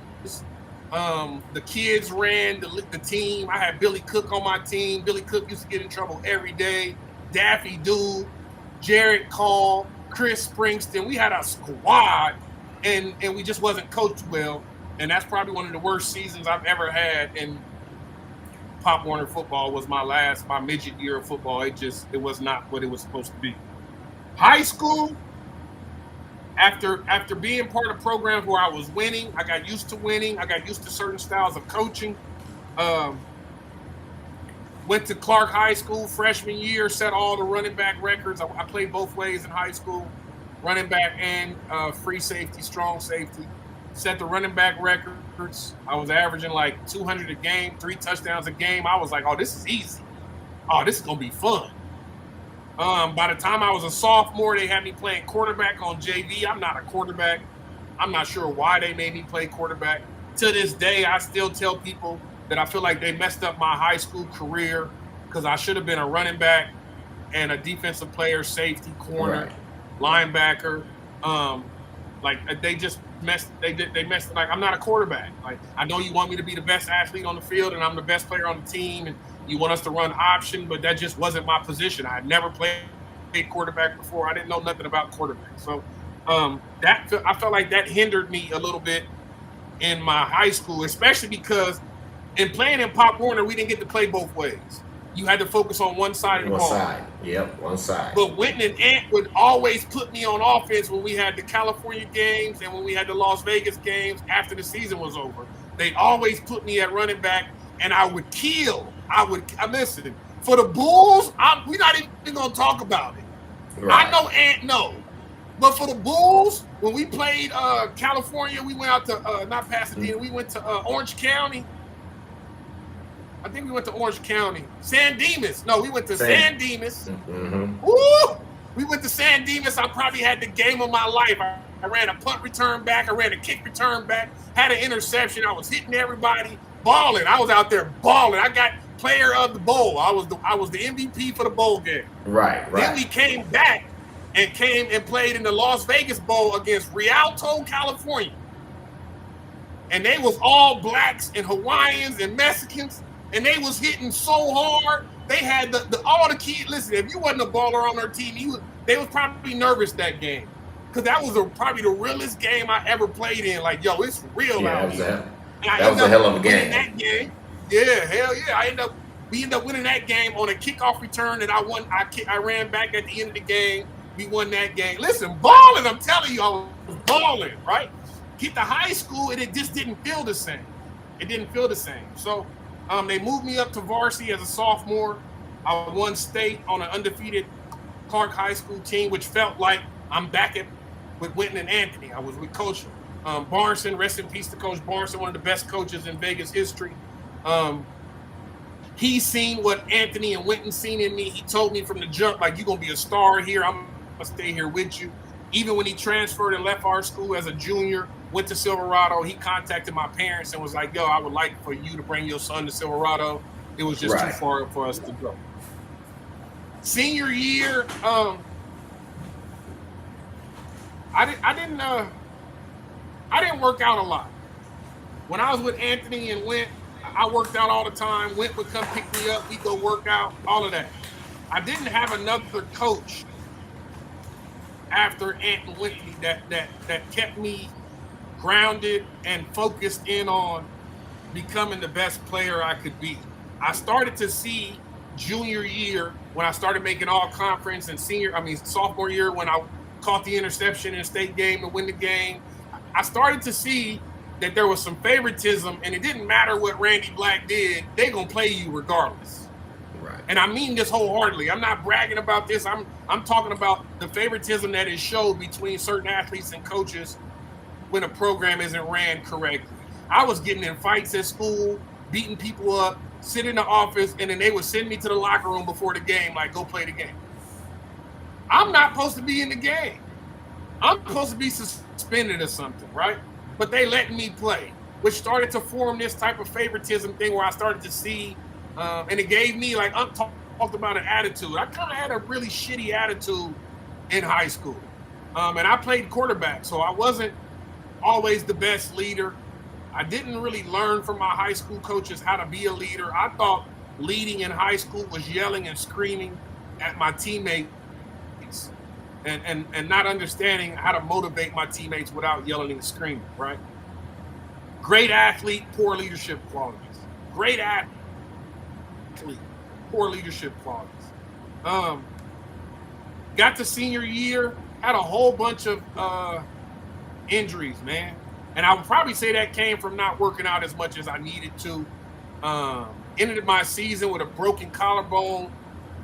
The kids ran the team. I had Billy Cook on my team. Billy Cook used to get in trouble every day. Daffy Dude, Jared Call, Chris Springston. We had a squad, and we just wasn't coached well. And that's probably one of the worst seasons I've ever had. And Pop Warner football was my midget year of football. It was not what it was supposed to be. High school, after being part of programs where I was winning, I got used to winning. I got used to certain styles of coaching. Went to Clark High School freshman year, set all the running back records. I played both ways in high school, running back and free safety, strong safety. Set the running back records. I was averaging like 200 a game, 3 touchdowns a game. I was like, oh, this is easy. Oh, this is going to be fun. By the time I was a sophomore, they had me playing quarterback on JV. I'm not a quarterback. I'm not sure why they made me play quarterback. To this day, I still tell people that I feel like they messed up my high school career because I should have been a running back and a defensive player, safety, corner, linebacker. Like they just messed. They messed. Like I'm not a quarterback. Like I know you want me to be the best athlete on the field, and I'm the best player on the team, and you want us to run option, but that just wasn't my position. I had never played quarterback before. I didn't know nothing about quarterback. So I felt like that hindered me a little bit in my high school, especially because in playing in Pop Warner, we didn't get to play both ways. You had to focus on one side of the ball. One side. Yep, one side. But Witten and Ant would always put me on offense when we had the California games and when we had the Las Vegas games after the season was over. They always put me at running back, and I would kill. Listen, for the Bulls, we're not even going to talk about it. Right. I know Ant no. But for the Bulls, when we played California, we went out to, not Pasadena, we went to Orange County. I think we went to Orange County. San Dimas. No, we went to San Dimas. Mm-hmm. Woo! We went to San Dimas. I probably had the game of my life. I ran a punt return back. I ran a kick return back. Had an interception. I was hitting everybody. Balling. I was out there balling. I got player of the bowl. I was the MVP for the bowl game. Right. Then we came back and played in the Las Vegas Bowl against Rialto, California. And they was all blacks and Hawaiians and Mexicans. And they was hitting so hard. They had all the kids. Listen, if you wasn't a baller on their team, they was probably nervous that game. Because that was probably the realest game I ever played in. Like, yo, it's real out here. That was a hell of a game. That game. Yeah, hell yeah. We ended up winning that game on a kickoff return that I won. I ran back at the end of the game. We won that game. Listen, balling, I'm telling you, I was balling, right? Get to high school, and it just didn't feel the same. It didn't feel the same. So, they moved me up to varsity as a sophomore. I won state on an undefeated Clark High School team, which felt like I'm back with Witten and Anthony. I was with Coach Barnson. Rest in peace to Coach Barnson, one of the best coaches in Vegas history. He seen what Anthony and Witten seen in me. He told me from the jump, like, you're going to be a star here. I'm going to stay here with you. Even when he transferred and left our school as a junior, went to Silverado, he contacted my parents and was like, yo, I would like for you to bring your son to Silverado. It was just too far for us to go. Senior year, I didn't work out a lot. When I was with Anthony and Went, I worked out all the time. Went would come pick me up. We'd go work out, all of that. I didn't have another coach after Ant and Whitley that kept me grounded and focused in on becoming the best player I could be. I started to see junior year when I started making all conference and sophomore year when I caught the interception in a state game to win the game. I started to see that there was some favoritism, and it didn't matter what Randy Black did, they gonna play you regardless. Right. And I mean this wholeheartedly. I'm not bragging about this. I'm talking about the favoritism that is showed between certain athletes and coaches when a program isn't ran correctly. I was getting in fights at school, beating people up, sitting in the office, and then they would send me to the locker room before the game, like, go play the game. I'm not supposed to be in the game. I'm supposed to be suspended or something, right? But they let me play, which started to form this type of favoritism thing where I started to see, and it gave me, like, talked about an attitude. I kind of had a really shitty attitude in high school. And I played quarterback, so I wasn't always the best leader. I didn't really learn from my high school coaches how to be a leader. I thought leading in high school was yelling and screaming at my teammates and not understanding how to motivate my teammates without yelling and screaming, right? Great athlete, poor leadership qualities. Great athlete, poor leadership qualities. Got to senior year, had a whole bunch of injuries, man. And I would probably say that came from not working out as much as I needed to. Ended my season with a broken collarbone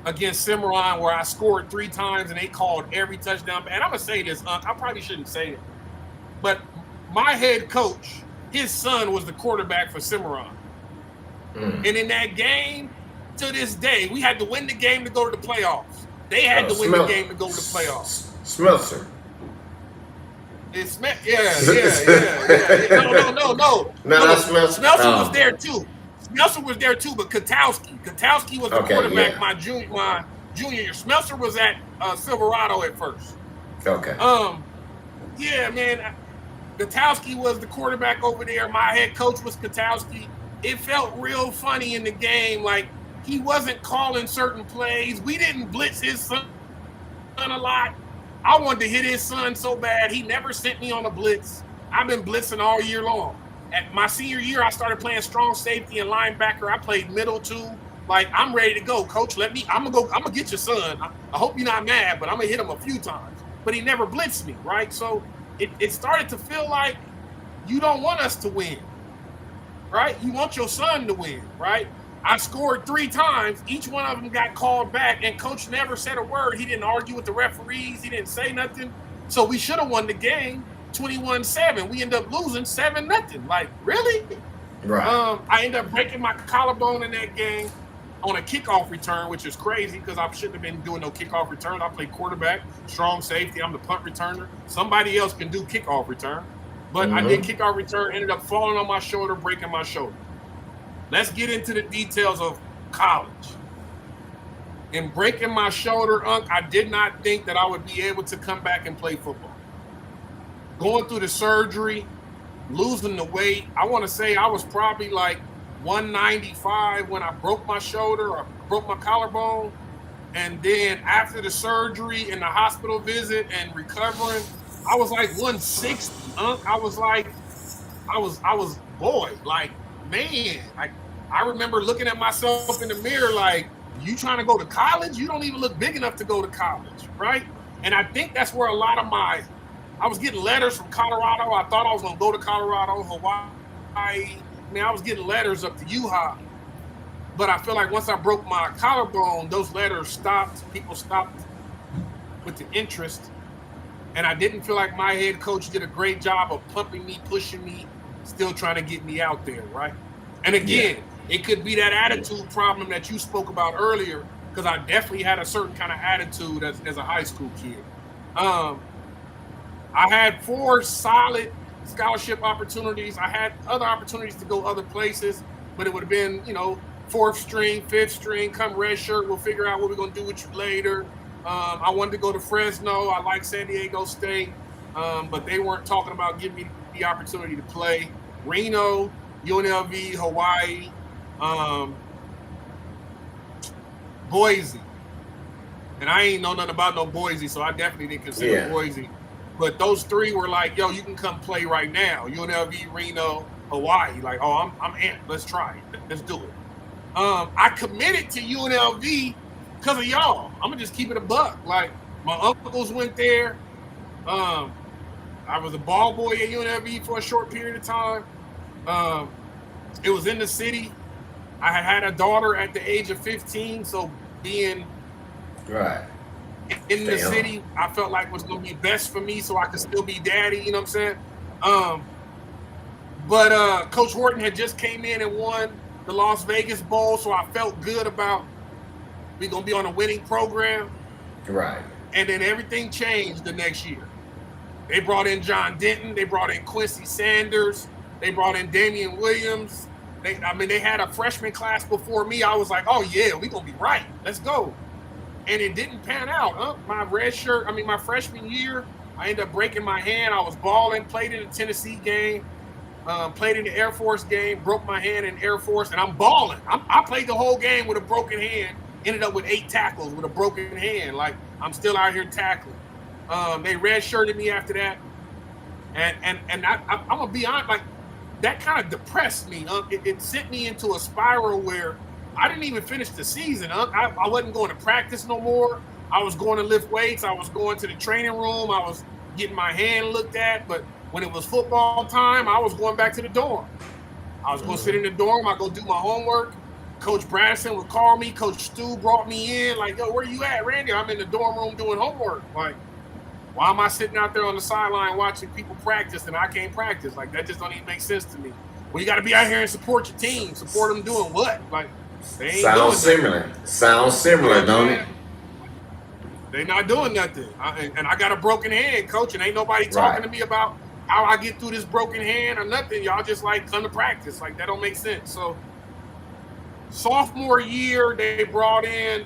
against Cimarron, where I scored 3 times and they called every touchdown. And I'm going to say this, I probably shouldn't say it, but my head coach, his son was the quarterback for Cimarron. And in that game, to this day, we had to win the game to go to the playoffs. They had to win the game to go to the playoffs. Smeltzer. It's yeah. No. No, that's Smeltzer. Smeltzer was there too. Smeltzer was there too, but Katowski was the quarterback my junior year. Smeltzer was at Silverado at first. Okay. Yeah, man. Katowski was the quarterback over there. My head coach was Katowski. It felt real funny in the game. Like, he wasn't calling certain plays. We didn't blitz his son a lot. I wanted to hit his son so bad. He never sent me on a blitz. I've been blitzing all year long. At my senior year, I started playing strong safety and linebacker. I played middle too. Like, I'm ready to go, coach. I'm gonna get your son. I hope you're not mad, but I'm gonna hit him a few times. But he never blitzed me, right? So it started to feel like you don't want us to win, right? You want your son to win, right? I scored 3 times. Each one of them got called back, and coach never said a word. He didn't argue with the referees. He didn't say nothing. So we should have won the game 21-7. We ended up losing 7-0. Like, really? Right. I ended up breaking my collarbone in that game on a kickoff return, which is crazy because I shouldn't have been doing no kickoff return. I played quarterback, strong safety. I'm the punt returner. Somebody else can do kickoff return. But I did kickoff return, ended up falling on my shoulder, breaking my shoulder. Let's get into the details of college. In breaking my shoulder, I did not think that I would be able to come back and play football. Going through the surgery, losing the weight, I want to say I was probably like 195 when I broke my shoulder or broke my collarbone. And then after the surgery and the hospital visit and recovering, I was like 160. I was boy, like, man, like, I remember looking at myself in the mirror like, you trying to go to college? You don't even look big enough to go to college, right? And I think that's where a lot of I was getting letters from Colorado. I thought I was going to go to Colorado, Hawaii. I mean, I was getting letters up to UHA. But I feel like once I broke my collarbone, those letters stopped. People stopped with the interest. And I didn't feel like my head coach did a great job of pumping me, pushing me, still trying to get me out there, right? And again, it could be that attitude problem that you spoke about earlier, because I definitely had a certain kind of attitude as a high school kid. I had 4 solid scholarship opportunities. I had other opportunities to go other places, but it would have been, 4th string, 5th string, come red shirt, we'll figure out what we're going to do with you later. I wanted to go to Fresno. I like San Diego State, but they weren't talking about giving me the opportunity to play. Reno, UNLV, Hawaii, Boise. And I ain't know nothing about no Boise, so I definitely didn't consider Boise. But those 3 were like, yo, you can come play right now. UNLV, Reno, Hawaii. Like, oh, I'm amped. Let's try it. Let's do it. I committed to UNLV because of y'all. I'm going to just keep it a buck. Like, my uncles went there. I was a ball boy at UNLV for a short period of time. It was in the city. I had a daughter at the age of 15, so being in the city, I felt like was going to be best for me so I could still be daddy, you know what I'm saying? But Coach Horton had just came in and won the Las Vegas Bowl, so I felt good about we're going to be on a winning program. Right. And then everything changed the next year. They brought in John Denton. They brought in Quincy Sanders. They brought in Damian Williams. They had a freshman class before me. I was like, oh, yeah, we're going to be right. Let's go. And it didn't pan out. My freshman year, I ended up breaking my hand. I was balling, played in the Tennessee game, played in the Air Force game, broke my hand in Air Force, and I'm balling. I played the whole game with a broken hand, ended up with 8 tackles with a broken hand. Like, I'm still out here tackling. They redshirted me after that. And I'm going to be honest, like, that kind of depressed me. It sent me into a spiral where I didn't even finish the season. I wasn't going to practice no more. I was going to lift weights. I was going to the training room. I was getting my hand looked at. But when it was football time, I was going back to the dorm. I was going to sit in the dorm. I'd go do my homework. Coach Bradson would call me. Coach Stu brought me in. Like, yo, where you at, Randy? I'm in the dorm room doing homework. Like, why am I sitting out there on the sideline watching people practice and I can't practice? Like, that just don't even make sense to me. Well, you got to be out here and support your team. Support them doing what? Like, they ain't Sounds similar. Sounds similar, don't it? They not doing nothing. And I got a broken hand, coach, and ain't nobody talking to me about how I get through this broken hand or nothing. Y'all just, like, come to practice. Like, that don't make sense. So, sophomore year, they brought in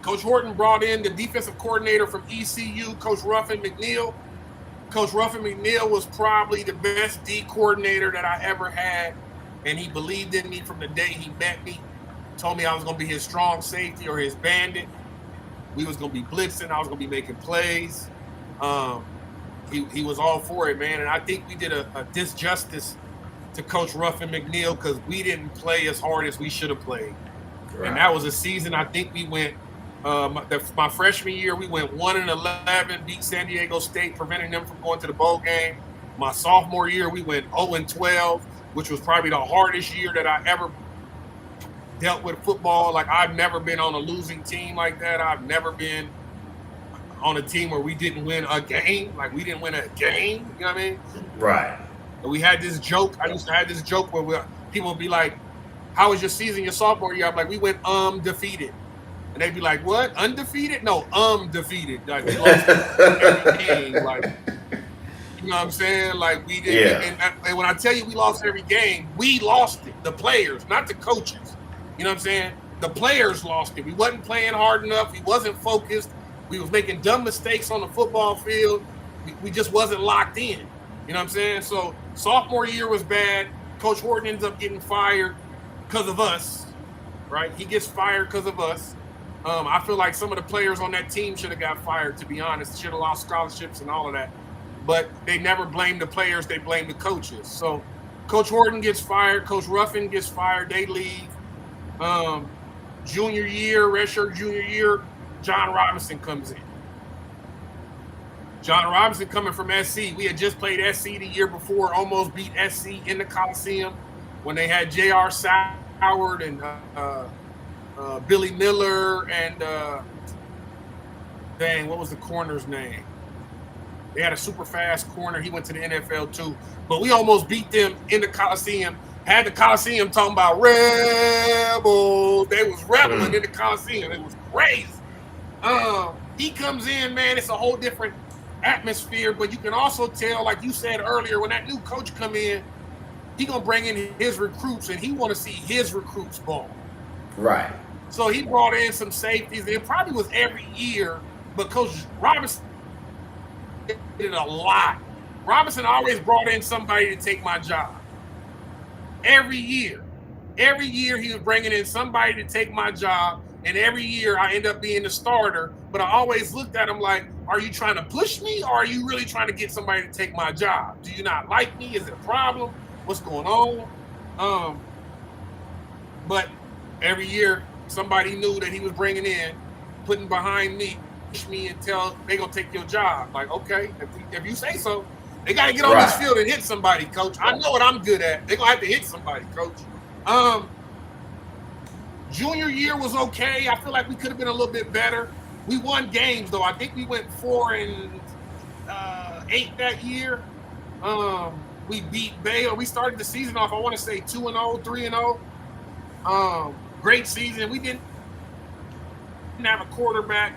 Coach Horton brought in the defensive coordinator from ECU, Coach Ruffin McNeil. Coach Ruffin McNeil was probably the best D coordinator that I ever had, and he believed in me from the day he met me. Told me I was going to be his strong safety or his bandit. We was going to be blitzing. I was going to be making plays. He was all for it, man, and I think we did a disjustice to Coach Ruffin McNeil because we didn't play as hard as we should have played. Right. And that was a season I think we went my freshman year, we went 1-11, beat San Diego State, preventing them from going to the bowl game. My sophomore year, we went 0-12, which was probably the hardest year that I ever dealt with football. Like, I've never been on a losing team like that. I've never been on a team where we didn't win a game. Like, we didn't win a game. You know what I mean? Right. And we had this joke. I used to have this joke where people would be like, how was your season your sophomore year? I'm like, we went defeated. And they'd be like, what? Undefeated? No, defeated. Like, we lost every game. Like, you know what I'm saying? Like, we didn't. Yeah. And when I tell you we lost every game, we lost it. The players, not the coaches. You know what I'm saying? The players lost it. We wasn't playing hard enough. We wasn't focused. We was making dumb mistakes on the football field. We just wasn't locked in. You know what I'm saying? So, sophomore year was bad. Coach Horton ends up getting fired because of us, right? He gets fired because of us. I feel like some of the players on that team should have got fired, to be honest. Should have lost scholarships and all of that. But they never blamed the players. They blamed the coaches. So Coach Horton gets fired. Coach Ruffin gets fired. They leave. Junior year, redshirt junior year, John Robinson comes in. John Robinson coming from SC. We had just played SC the year before, almost beat SC in the Coliseum when they had J.R. Soward and Billy Miller and what was the corner's name? They had a super fast corner. He went to the NFL too. But we almost beat them in the Coliseum. Had the Coliseum talking about rebels. They was rebelling in the Coliseum. It was crazy. He comes in, man. It's a whole different atmosphere. But you can also tell, like you said earlier, when that new coach come in, he gonna bring in his recruits, and he want to see his recruits ball. Right. So he brought in some safeties. It probably was every year, but Coach Robinson did it a lot. Robinson always brought in somebody to take my job. Every year he was bringing in somebody to take my job, and every year I end up being the starter. But I always looked at him like, are you trying to push me, or are you really trying to get somebody to take my job? Do you not like me? Is it a problem? What's going on? But every year, somebody knew that he was bringing in, putting behind me, push me and tell they gonna take your job. Like, okay, if you say so, they gotta get on this field and hit somebody, coach. I know what I'm good at. They gonna have to hit somebody, coach. Junior year was okay. I feel like we could have been a little bit better. We won games though. I think we went 4-8 that year. We beat Baylor. We started the season off, I want to say 2-0, 3-0. Great season. We didn't have a quarterback.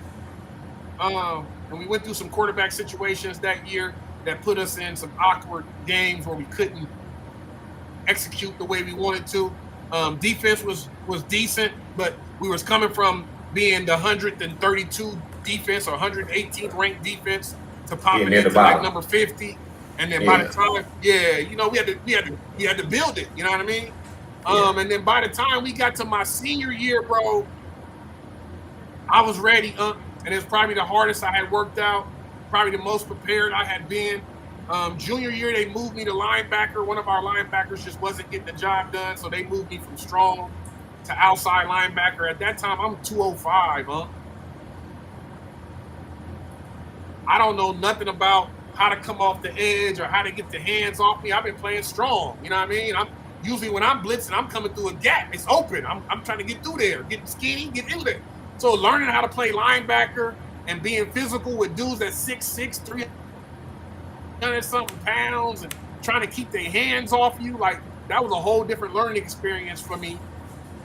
And we went through some quarterback situations that year that put us in some awkward games where we couldn't execute the way we wanted to. Defense was decent, but we was coming from being the 132 defense or 118th ranked defense to popping into like number 50. And then by the time, we had to build it. You know what I mean? And then by the time we got to my senior year, bro, I was ready. And it's probably the hardest I had worked out, probably the most prepared I had been. Junior year, they moved me to linebacker. One of our linebackers just wasn't getting the job done, so they moved me from strong to outside linebacker. At that time, I'm 205, I don't know nothing about how to come off the edge or how to get the hands off me. I've been playing strong, you know what I mean? I'm usually when I'm blitzing, I'm coming through a gap. It's open. I'm trying to get through there, getting skinny, get in there. So learning how to play linebacker and being physical with dudes that's 6'6", 300-something pounds and trying to keep their hands off you, like that was a whole different learning experience for me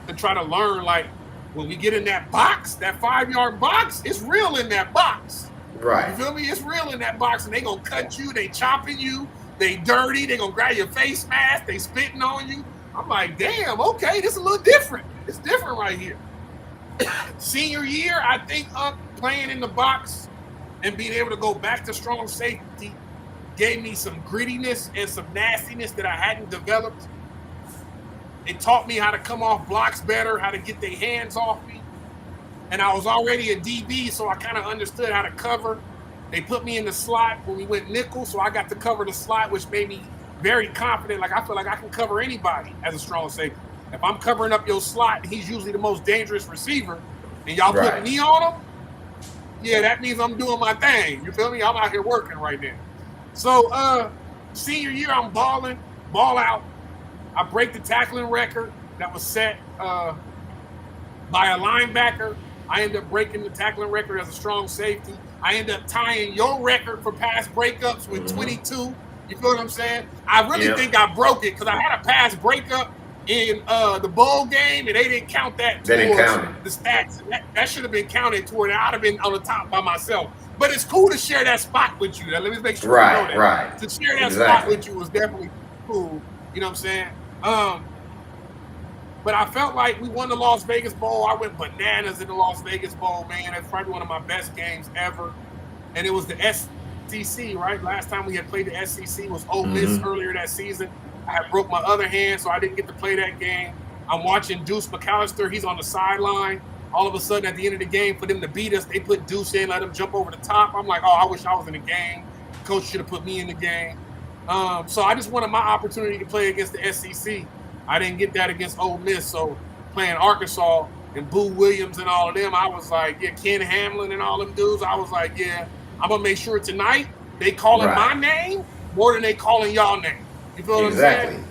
to try to learn, like when we get in that box, that 5-yard box, it's real in that box. Right. You feel me? It's real in that box, and they gonna cut you, they chopping you, they dirty, they gonna grab your face mask, they spitting on you. I'm like, damn, okay, this is a little different. It's different right here. Senior year, I think playing in the box and being able to go back to strong safety gave me some grittiness and some nastiness that I hadn't developed. It taught me how to come off blocks better, how to get their hands off me. And I was already a DB, so I kind of understood how to cover. They put me in the slot when we went nickel, so I got to cover the slot, which made me very confident. Like, I feel like I can cover anybody as a strong safety. If I'm covering up your slot, he's usually the most dangerous receiver, and y'all put me on him, yeah, that means I'm doing my thing. You feel me? I'm out here working right now. So senior year, I'm balling, ball out. I break the tackling record that was set by a linebacker. I end up breaking the tackling record as a strong safety. I end up tying your record for pass breakups with 22. You feel what I'm saying? I really think I broke it because I had a pass breakup in the bowl game, and they didn't count that towards the stats. That should have been counted toward it. I'd have been on the top by myself. But it's cool to share that spot with you. Let me make sure you know that. Right. To share that spot with you was definitely cool. You know what I'm saying? But I felt like we won the Las Vegas Bowl. I went bananas in the Las Vegas Bowl, man. That's probably one of my best games ever. And it was the SEC, right? Last time we had played the SEC was Ole Miss earlier that season. I had broke my other hand, so I didn't get to play that game. I'm watching Deuce McAllister. He's on the sideline. All of a sudden, at the end of the game, for them to beat us, they put Deuce in, let him jump over the top. I'm like, oh, I wish I was in the game. Coach should have put me in the game. So I just wanted my opportunity to play against the SEC. I didn't get that against Ole Miss, so playing Arkansas and Boo Williams and all of them, I was like, yeah, Ken Hamlin and all them dudes, I was like, yeah, I'm going to make sure tonight they calling my name more than they calling y'all name. You feel what I'm saying?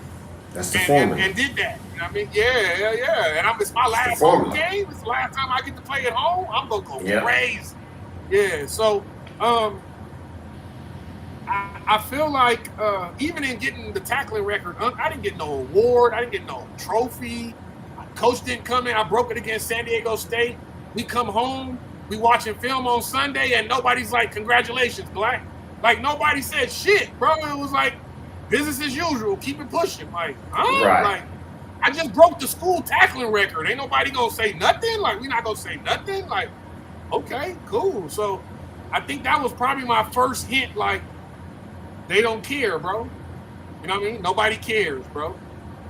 That's the formula. And did that. You know what I mean? Yeah. And it's my last home game. It's the last time I get to play at home. I'm going to go crazy. Yeah, so I feel like even in getting the tackling record, I didn't get no award. I didn't get no trophy. My coach didn't come in. I broke it against San Diego State. We come home. We watching film on Sunday, and nobody's like, congratulations, Black. Like, nobody said shit, bro. It was like, business as usual. Keep it pushing. Like, like, I just broke the school tackling record. Ain't nobody going to say nothing? Like, we not going to say nothing? Like, okay, cool. So I think that was probably my first hint, like, they don't care, bro. You know what I mean? Nobody cares, bro.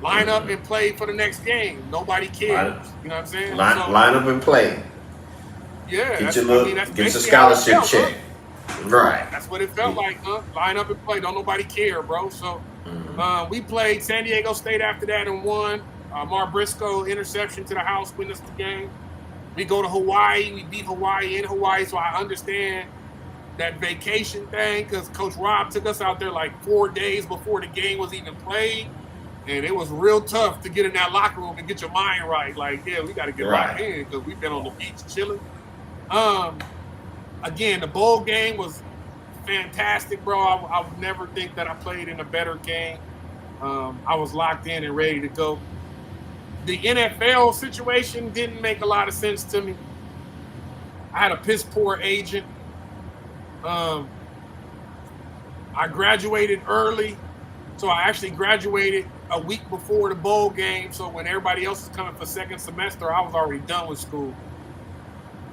Line up and play for the next game. Nobody cares. You know what I'm saying? Line up and play. Yeah. Get your scholarship check. Right. That's what it felt like, huh? Line up and play. Don't nobody care, bro. So we played San Diego State after that and won. Mar Briscoe interception to the house, win us the game. We go to Hawaii. We beat Hawaii in Hawaii, so I understand that vacation thing because Coach Rob took us out there like 4 days before the game was even played. And it was real tough to get in that locker room and get your mind right. Like, yeah, we got to get right in because we've been on the beach chilling. Again, the bowl game was fantastic, bro. I would never think that I played in a better game. I was locked in and ready to go. The NFL situation didn't make a lot of sense to me. I had a piss poor agent. I graduated early, so I actually graduated a week before the bowl game. So when everybody else was coming for second semester, I was already done with school.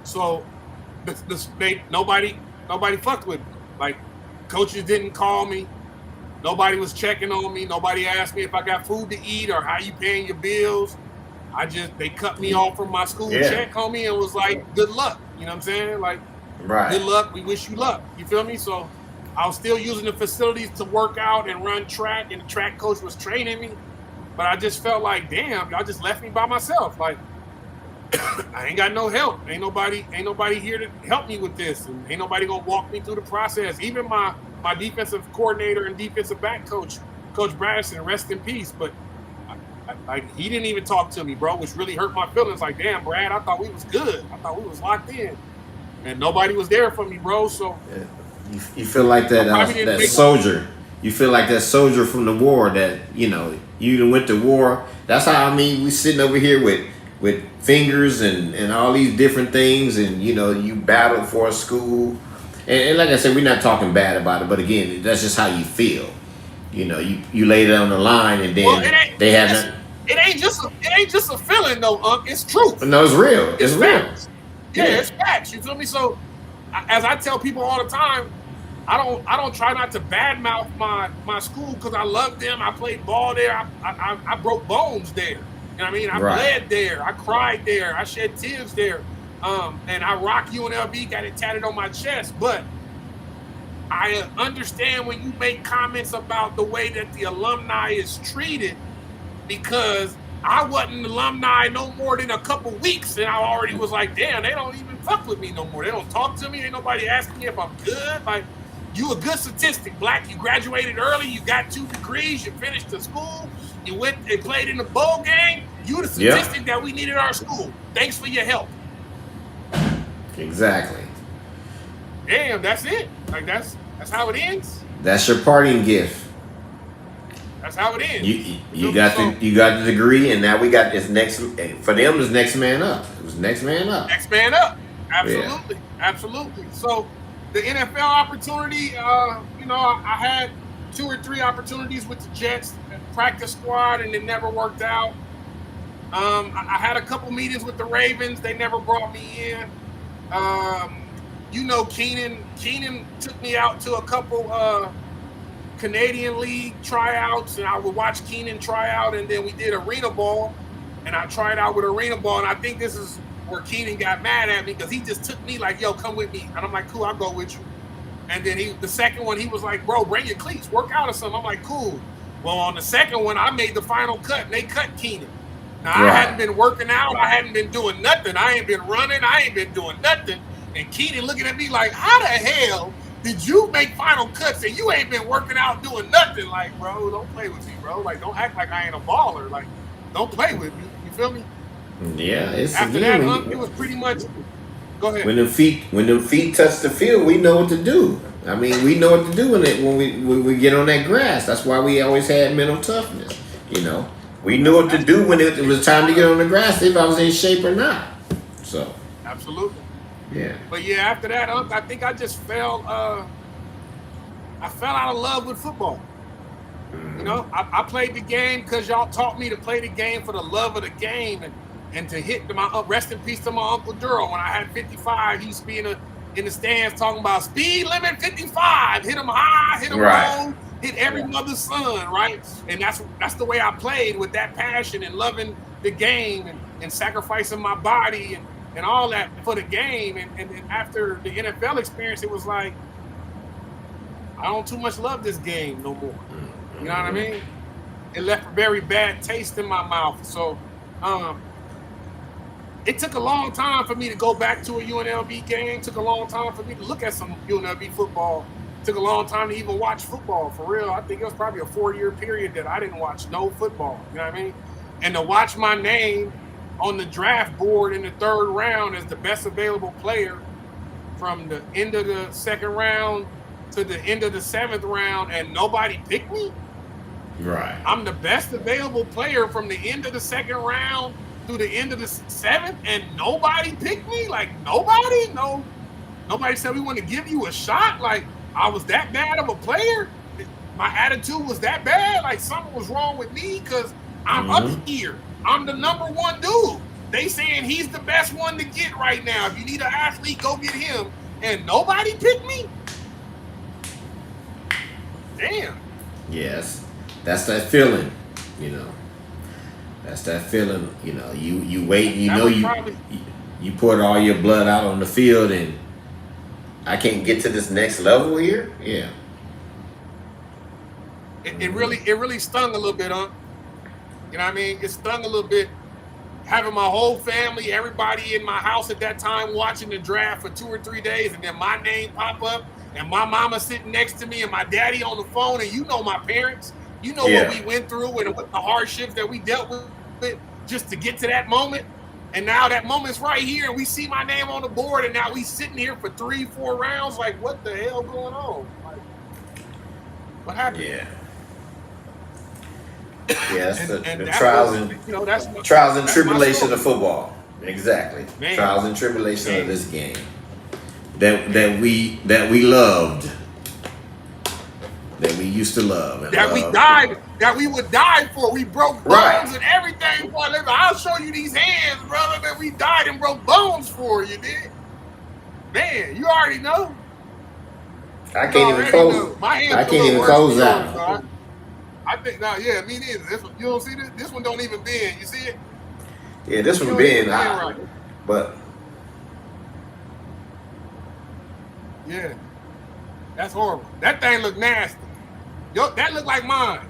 So nobody fucked with me. Like, coaches didn't call me. Nobody was checking on me. Nobody asked me if I got food to eat or how you paying your bills. They cut me off from my school check, homie, and was like, good luck. You know what I'm saying? Like, good luck. We wish you luck. You feel me? So I was still using the facilities to work out and run track, and the track coach was training me. But I just felt like, damn, y'all just left me by myself. Like, I ain't got no help. Ain't nobody here to help me with this, and ain't nobody gonna walk me through the process. Even my defensive coordinator and defensive back coach, Coach Bradson, rest in peace. But like, he didn't even talk to me, bro, which really hurt my feelings. Like, damn, Brad, I thought we was good. I thought we was locked in, and nobody was there for me, bro. So you feel like that soldier. You feel like that soldier from the war that, you went to war. That's how, we sitting over here with fingers and all these different things, and you battled for a school, and like I said, we're not talking bad about it, but again, that's just how you feel. You laid it on the line, and then they haven't. It ain't just a feeling, though, It's truth. No, it's real. It's real. Yeah, it's facts. You feel me? So, as I tell people all the time, I don't try not to badmouth my school, because I love them. I played ball there. I broke bones there. You know what I mean? I bled there. I cried there. I shed tears there. And I rock UNLV, got it tatted on my chest. But I understand when you make comments about the way that the alumni is treated, because I wasn't alumni no more than a couple weeks, and I already was like, damn, they don't even fuck with me no more. They don't talk to me. Ain't nobody asking me if I'm good. Like, you a good statistic, Black. You graduated early. You got 2 degrees. You finished the school. You went and played in the bowl game. You the statistic that we needed our school. Thanks for your help. Exactly. Damn, that's it. Like, that's how it ends. That's your parting gift. That's how it ends. You got the degree, and now we got this next. For them, it's next man up. It was next man up. Next man up. Absolutely, absolutely. So the NFL opportunity, I had 2 or 3 opportunities with the Jets, practice squad, and it never worked out. I had a couple meetings with the Ravens. They never brought me in. Keenan took me out to a couple Canadian League tryouts, and I would watch Keenan try out, and then we did arena ball, and I tried out with arena ball, and I think this is where Keenan got mad at me, because he just took me like, yo, come with me. And I'm like, cool, I'll go with you. And then the second one, he was like, bro, bring your cleats, work out or something. I'm like, cool. Well, on the second one, I made the final cut, and they cut Keenan. Now, I hadn't been working out. I hadn't been doing nothing. I ain't been running. I ain't been doing nothing. And Keenan looking at me like, how the hell did you make final cuts and you ain't been working out doing nothing? Like, bro, don't play with me, bro. Like, don't act like I ain't a baller. Like, don't play with me. You feel me? Yeah. After that, it was pretty much. Go ahead. When the feet touch the field, we know what to do. We know what to do when we get on that grass. That's why we always had mental toughness. We knew what to do when it was time to get on the grass, if I was in shape or not. So. Absolutely. Yeah. But yeah, after that, I think I just fell. I fell out of love with football. I played the game because y'all taught me to play the game for the love of the game, and to hit rest in peace to my Uncle Durrell. When I had 55, he used to be in the stands talking about speed limit 55, hit him high, hit him low, hit every mother's son, right? And that's the way I played, with that passion and loving the game and sacrificing my body and all that for the game. And after the NFL experience, it was like, I don't too much love this game no more. You know what I mean? It left a very bad taste in my mouth. So it took a long time for me to go back to a UNLV game. It took a long time for me to look at some UNLV football. It took a long time to even watch football, for real. I think it was probably a 4-year period that I didn't watch no football. You know what I mean? And to watch my name on the draft board in the 3rd round as the best available player from the end of the 2nd round to the end of the 7th round, and nobody picked me. Right. I'm the best available player from the end of the 2nd round through the end of the 7th, and nobody picked me. Like, nobody, no Nobody said we want to give you a shot. Like, I was that bad of a player. My attitude was that bad. Like, something was wrong with me because I'm up here. I'm the number one dude. They saying he's the best one to get right now. If you need an athlete, go get him. And nobody picked me? Damn. Yes. That's that feeling, you know. That's that feeling, you know. You wait, you know, you poured all your blood out on the field, and I can't get to this next level here. Yeah. It really stung a little bit, huh? You know what I mean? It stung a little bit. Having my whole family, everybody in my house at that time watching the draft for 2 or 3 days, and then my name pop up, and my mama sitting next to me, and my daddy on the phone, and you know my parents. You know what we went through and what the hardships that we dealt with just to get to that moment. And now that moment's right here, and we see my name on the board, and now we sitting here for 3-4 rounds. Like, what the hell going on? Like, what happened? Yeah. Yes, and the trials and trials and tribulations of football. Exactly. Man. Trials and tribulations of this game. That we loved. That we used to love. And that we died, that we would die for. We broke bones and everything for. I'll show you these hands, brother, that we died and broke bones for. You did? Man, you already know. I can't even close. I can't even close out. I think me neither. This one, you don't see this? This one don't even bend. You see it? Yeah, this one bend right. But yeah, that's horrible. That thing look nasty. That look like mine.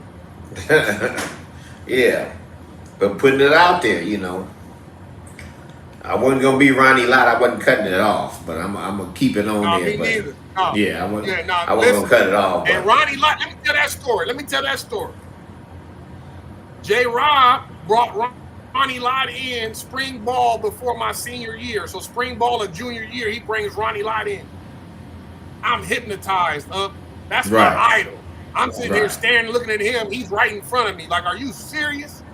Yeah, but putting it out there, you know. I wasn't gonna be Ronnie Lott. I wasn't cutting it off, but I'm gonna keep it on there. Me neither. No. Yeah, I wasn't gonna cut it off. And Ronnie Lott, let me tell that story. J-Rob brought Ronnie Lott in spring ball before my senior year. So spring ball of junior year, he brings Ronnie Lott in. I'm hypnotized. That's my idol. I'm sitting here staring, looking at him. He's right in front of me. Like, are you serious?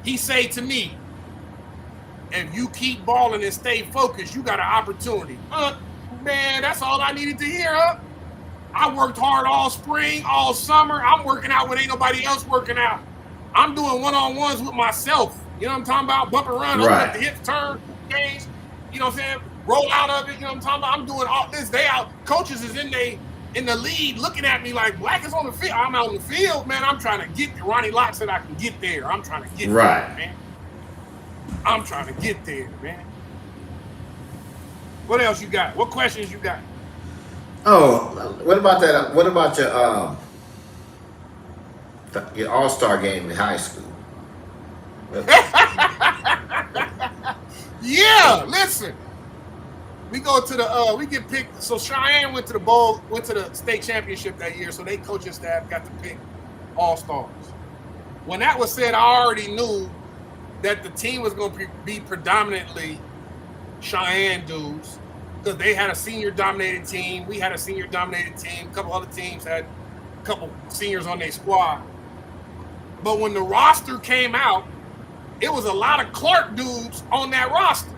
He say to me, if you keep balling and stay focused, you got an opportunity. Man, that's all I needed to hear, I worked hard all spring, all summer. I'm working out when ain't nobody else working out. I'm doing one-on-ones with myself. You know what I'm talking about? Bump and run, open up the hips, turn, change. You know what I'm saying? Roll out of it. You know what I'm talking about? I'm doing all this. They out. Coaches is in the lead looking at me like, Black is on the field. I'm out on the field, man. I'm trying to get there. Ronnie Lott said I can get there. I'm trying to get there, man. I'm trying to get there, man. What else you got? What questions you got? Oh, what about that? What about your all-star game in high school? Yeah, listen. We go to we get picked. So Cheyenne went to the state championship that year. So they coaching staff got to pick all-stars. When that was said, I already knew that the team was going to be predominantly Cheyenne dudes because they had a senior-dominated team. We had a senior-dominated team. A couple other teams had a couple seniors on their squad. But when the roster came out, it was a lot of Clark dudes on that roster.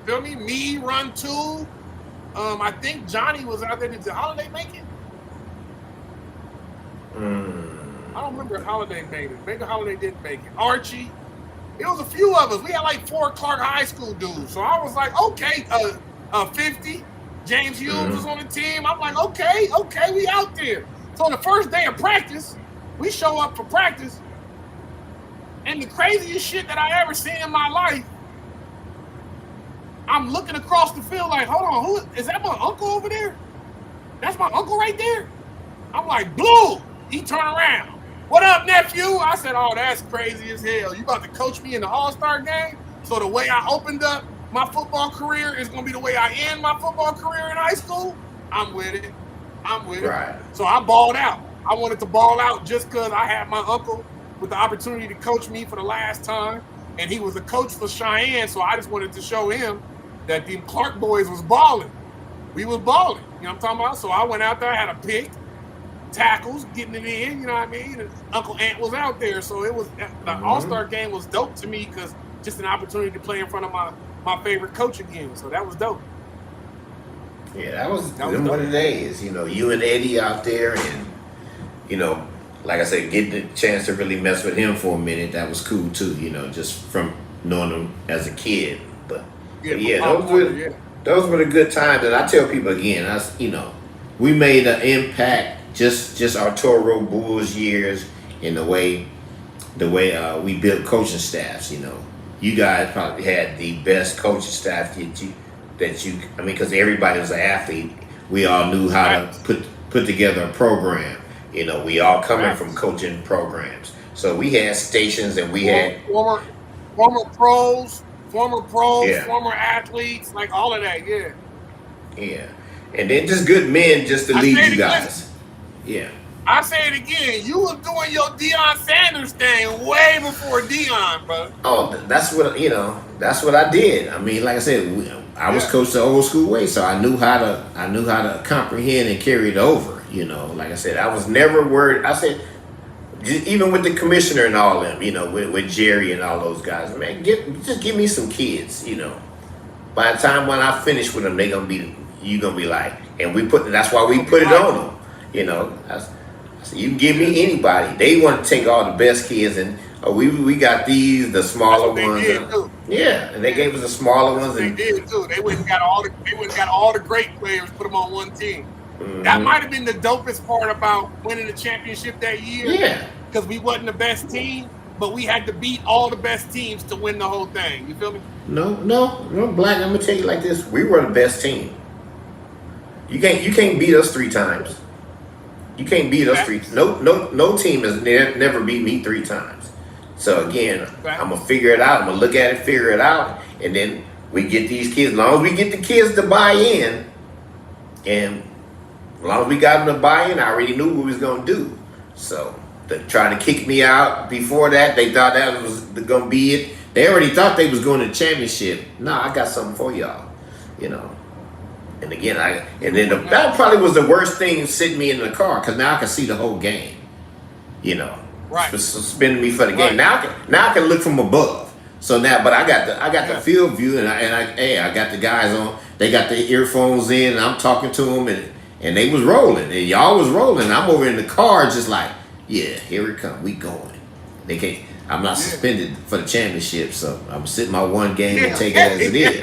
Feel me? Me, Run 2. I think Johnny was out there. Did Holiday make it? I don't remember if Holiday made it. Maybe Holiday didn't make it. Archie. It was a few of us. We had like 4 Clark High School dudes. So I was like, okay, 50. James Hughes was on the team. I'm like, okay, we out there. So on the first day of practice, we show up for practice. And the craziest shit that I ever seen in my life, I'm looking across the field like, hold on, who is that? My uncle over there? That's my uncle right there? I'm like, Blue. He turned around. What up, nephew? I said, oh, that's crazy as hell. You about to coach me in the All-Star game? So the way I opened up my football career is going to be the way I end my football career in high school? I'm with it. Right. So I balled out. I wanted to ball out just because I had my uncle with the opportunity to coach me for the last time. And he was a coach for Cheyenne, so I just wanted to show him that the Clark boys was balling. We was balling. You know what I'm talking about? So I went out there, I had a pick. Tackles, getting it in, you know what I mean? And Uncle Ant was out there, so it was the All-Star game was dope to me because just an opportunity to play in front of my favorite coach again. So that was dope. Yeah, that was one of the days. You know, you and Eddie out there, and you know, like I said, getting the chance to really mess with him for a minute, that was cool too. You know, just from knowing him as a kid. But those were the good times. And I tell people again, we made an impact just our Toro Bulls years in the way we built coaching staffs. You know, you guys probably had the best coaching staff because everybody was an athlete. We all knew how to put together a program. You know, we all coming from coaching programs. So we had stations and we had former pros, former athletes, like all of that, yeah. Yeah. And then just good men just to lead you guys. Yeah. I say it again, you was doing your Deion Sanders thing way before Deion, bro. Oh, that's what I did. I mean, like I said, I was coached the old school way, so I knew how to comprehend and carry it over. You know, like I said, I was never worried. I said, even with the commissioner and all them, you know, with Jerry and all those guys, man, just give me some kids. You know, by the time when I finish with them, you gonna be like, and that's why we put it on them. You know, so you can give me anybody. They want to take all the best kids, and we got the smaller ones. And they gave us the smaller ones. They did too. They went and got all the great players, put them on one team. Mm-hmm. That might have been the dopest part about winning the championship that year. Yeah, because we wasn't the best team, but we had to beat all the best teams to win the whole thing. You feel me? No, Black. I'm gonna tell you like this: we were the best team. You can't beat us 3 times. You can't beat us 3. No team has never beat me 3 times. So again, I'm gonna figure it out. I'm gonna look at it, figure it out, and then we get these kids. As long as we get the kids to buy in, and as long as we got them to buy in, I already knew what we was gonna do. So to try to kick me out before that, they thought that was gonna be it. They already thought they was going to the championship. Nah, I got something for y'all. You know. And again, that probably was the worst thing sitting me in the car, because now I can see the whole game. You know, suspending me for the game. Now I can look from above. So now, but I got the field view, and I got the guys on. They got the earphones in, and I'm talking to them, and they was rolling, and y'all was rolling. I'm over in the car, just like, yeah, here it come, we going. They can't. I'm not suspended for the championship, so I'm sitting my one game and take it as it is.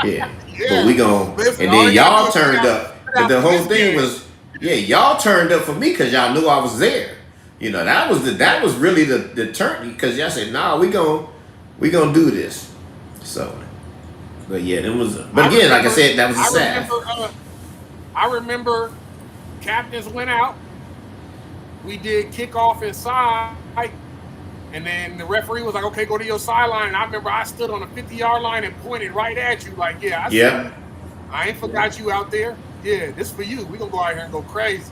Yeah. But we gon', and then y'all turned up. But the whole thing was, y'all turned up for me because y'all knew I was there. You know, that was really the turn, because y'all said, nah, we gonna do this. So, but yeah, it was. But again, like I said, that was a sad. I remember captains went out. We did kickoff inside. And then the referee was like, okay, go to your sideline. And I remember I stood on the 50-yard line and pointed right at you like, I ain't forgot you out there. Yeah, this for you. We're going to go out here and go crazy.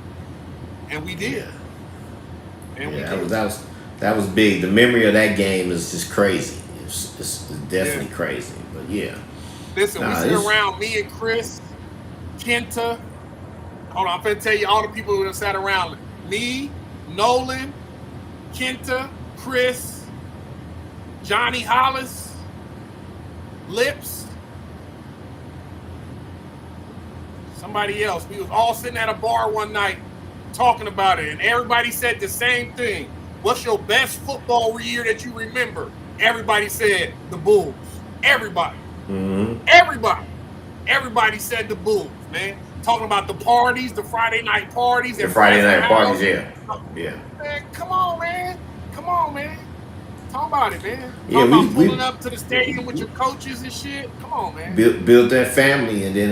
And we did. And that was big. The memory of that game is just crazy. It's definitely crazy. But yeah. Listen, we sit around, me and Chris, Kenta. Hold on, I'm going to tell you all the people who have sat around. Me, Nolan, Kenta, Chris, Johnny Hollis, Lips, somebody else. We was all sitting at a bar one night talking about it, and everybody said the same thing. What's your best football year that you remember? Everybody said the Bulls. Everybody. Mm-hmm. Everybody said the Bulls, man. Talking about the parties, the Friday night parties. The Friday night parties, yeah. Man, come on, man. Talk about it, man. Yeah, we pulling up to the stadium with your coaches and shit. Come on, man. Build that family, and then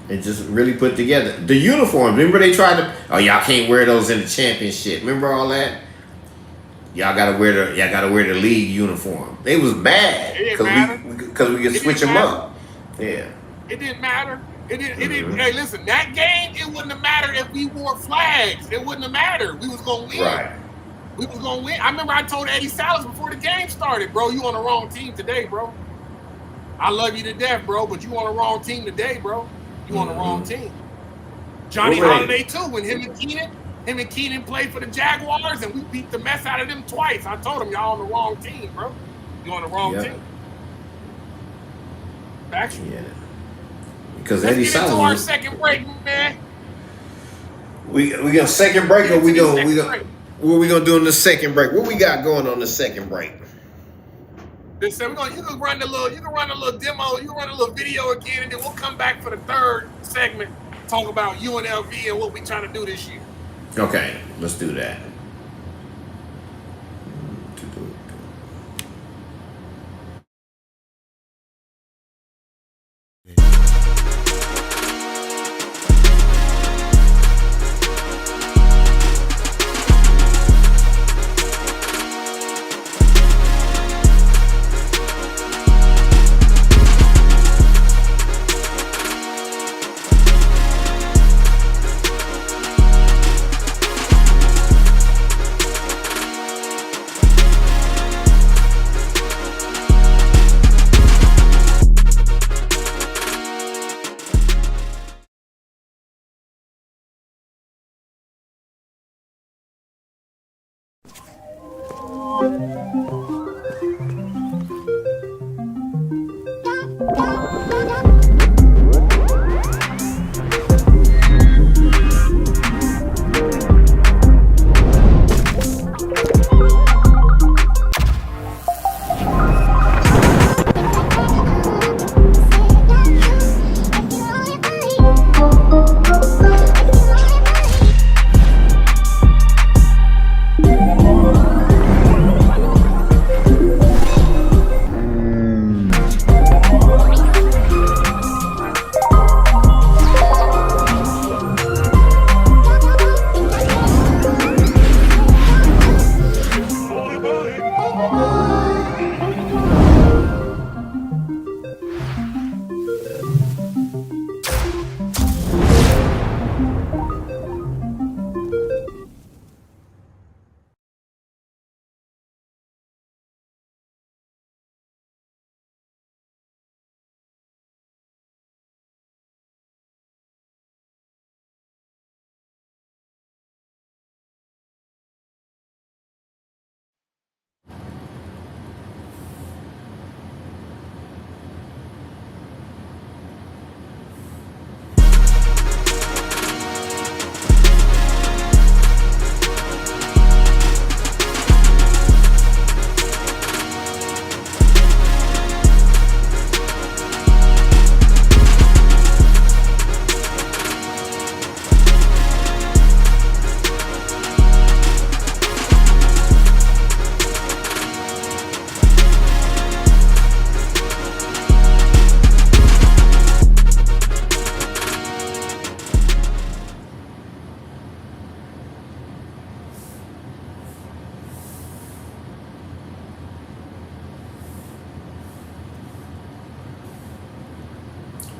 and just really put together the uniforms. Remember they tried to, y'all can't wear those in the championship. Remember all that? Y'all gotta wear the league uniform. They was mad because we could switch them up. Yeah. It didn't matter. It didn't. Hey, listen, that game, it wouldn't have mattered if we wore flags. It wouldn't have mattered. We was gonna win. Right. We was gonna win. I remember I told Eddie Salas before the game started, bro, you on the wrong team today, bro. I love you to death, bro, but you on the wrong team today, bro. You on the wrong team. Johnny Holiday too, when him and Keenan played for the Jaguars, and we beat the mess out of them twice. I told him, y'all on the wrong team, bro. You on the wrong team. Actually. Yeah. because Let's Eddie get into Sauer. our second break, man. We got second break, or Break. what we gonna do in the second break? What we got going on the second break? You can run a little demo, you can run a little video again, and then we'll come back for the third segment, talk about UNLV and what we trying to do this year. Okay, let's do that.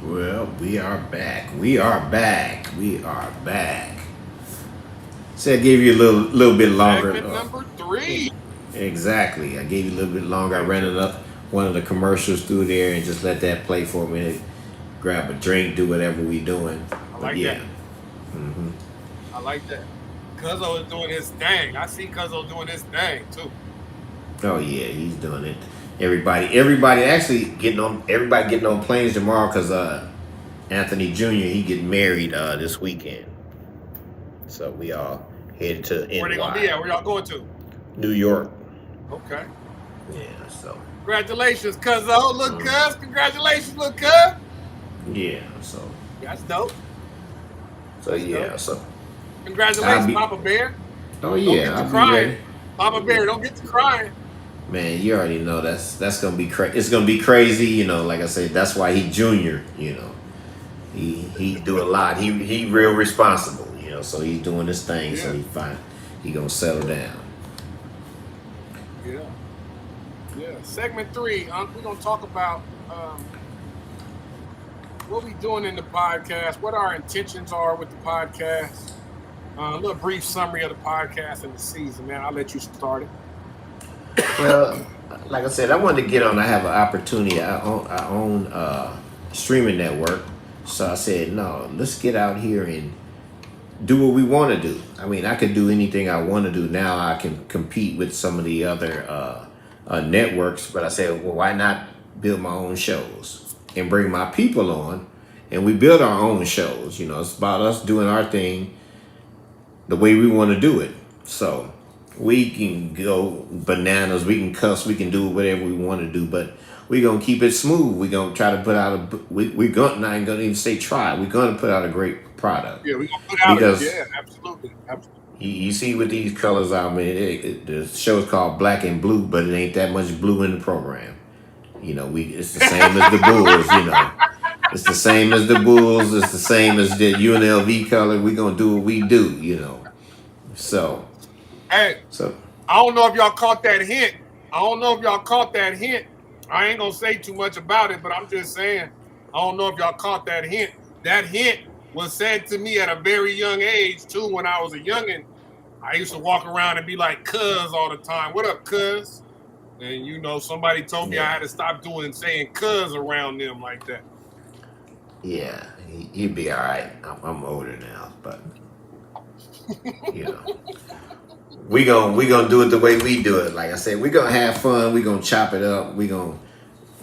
Well, we are back. We are back. So I gave you a little bit longer. Segment number 3. Exactly. I gave you a little bit longer. I ran up one of the commercials through there and just let that play for a minute. Grab a drink, do whatever we doing. I like that. Mm-hmm. I like that. Cuzzo is doing his thing. I see Cuzzo doing his thing too. Oh yeah, he's doing it. Everybody actually getting on planes tomorrow because Anthony Jr. he getting married this weekend. So we all headed to NY. Where they gonna be at? Where y'all going to? New York. Okay. Yeah. So. Congratulations, Cuzzo. Look, Cuz. Congratulations, look, Cuz. Yeah. So. That's dope. So yeah. So. Congratulations, Papa Bear. Oh yeah. Don't get to crying. Papa Bear, don't get to crying. Man, you already know that's gonna be crazy. It's gonna be crazy, you know. Like I said, that's why he junior. You know, he do a lot. He real responsible. You know, so he's doing this thing. Yeah. So he gonna settle down. Yeah. Segment 3. We're gonna talk about what we doing in the podcast, what our intentions are with the podcast. A little brief summary of the podcast and the season, man. I'll let you start it. Well, like I said, I wanted to get on. I have an opportunity. I own a streaming network. So I said, no, let's get out here and do what we want to do. I mean, I could do anything I want to do. Now I can compete with some of the other networks. But I said, well, why not build my own shows and bring my people on and we build our own shows. It's about us doing our thing the way we want to do it. So we can go bananas, we can cuss, we can do whatever we want to do, but we're gonna keep it smooth. We're gonna try to put out we're gonna not gonna even say try. We're gonna put out a great product. Yeah, we're gonna put out absolutely. You see with these colors, I mean, the show's called Black and Blue, but it ain't that much blue in the program. It's the same as the Bulls. It's the same as the Bulls. It's the same as the UNLV color. We gonna do what we do. So, hey, I don't know if y'all caught that hint. I ain't gonna say too much about it, but I'm just saying, I don't know if y'all caught that hint. That hint was said to me at a very young age too. When I was a youngin', I used to walk around and be like, "Cuz" all the time. What up, cuz? And somebody told me I had to stop saying "cuz" around them like that. Yeah, you'd be all right. I'm older now, but we gonna do it the way we do it. Like I said, we gonna have fun. We gonna chop it up. We gonna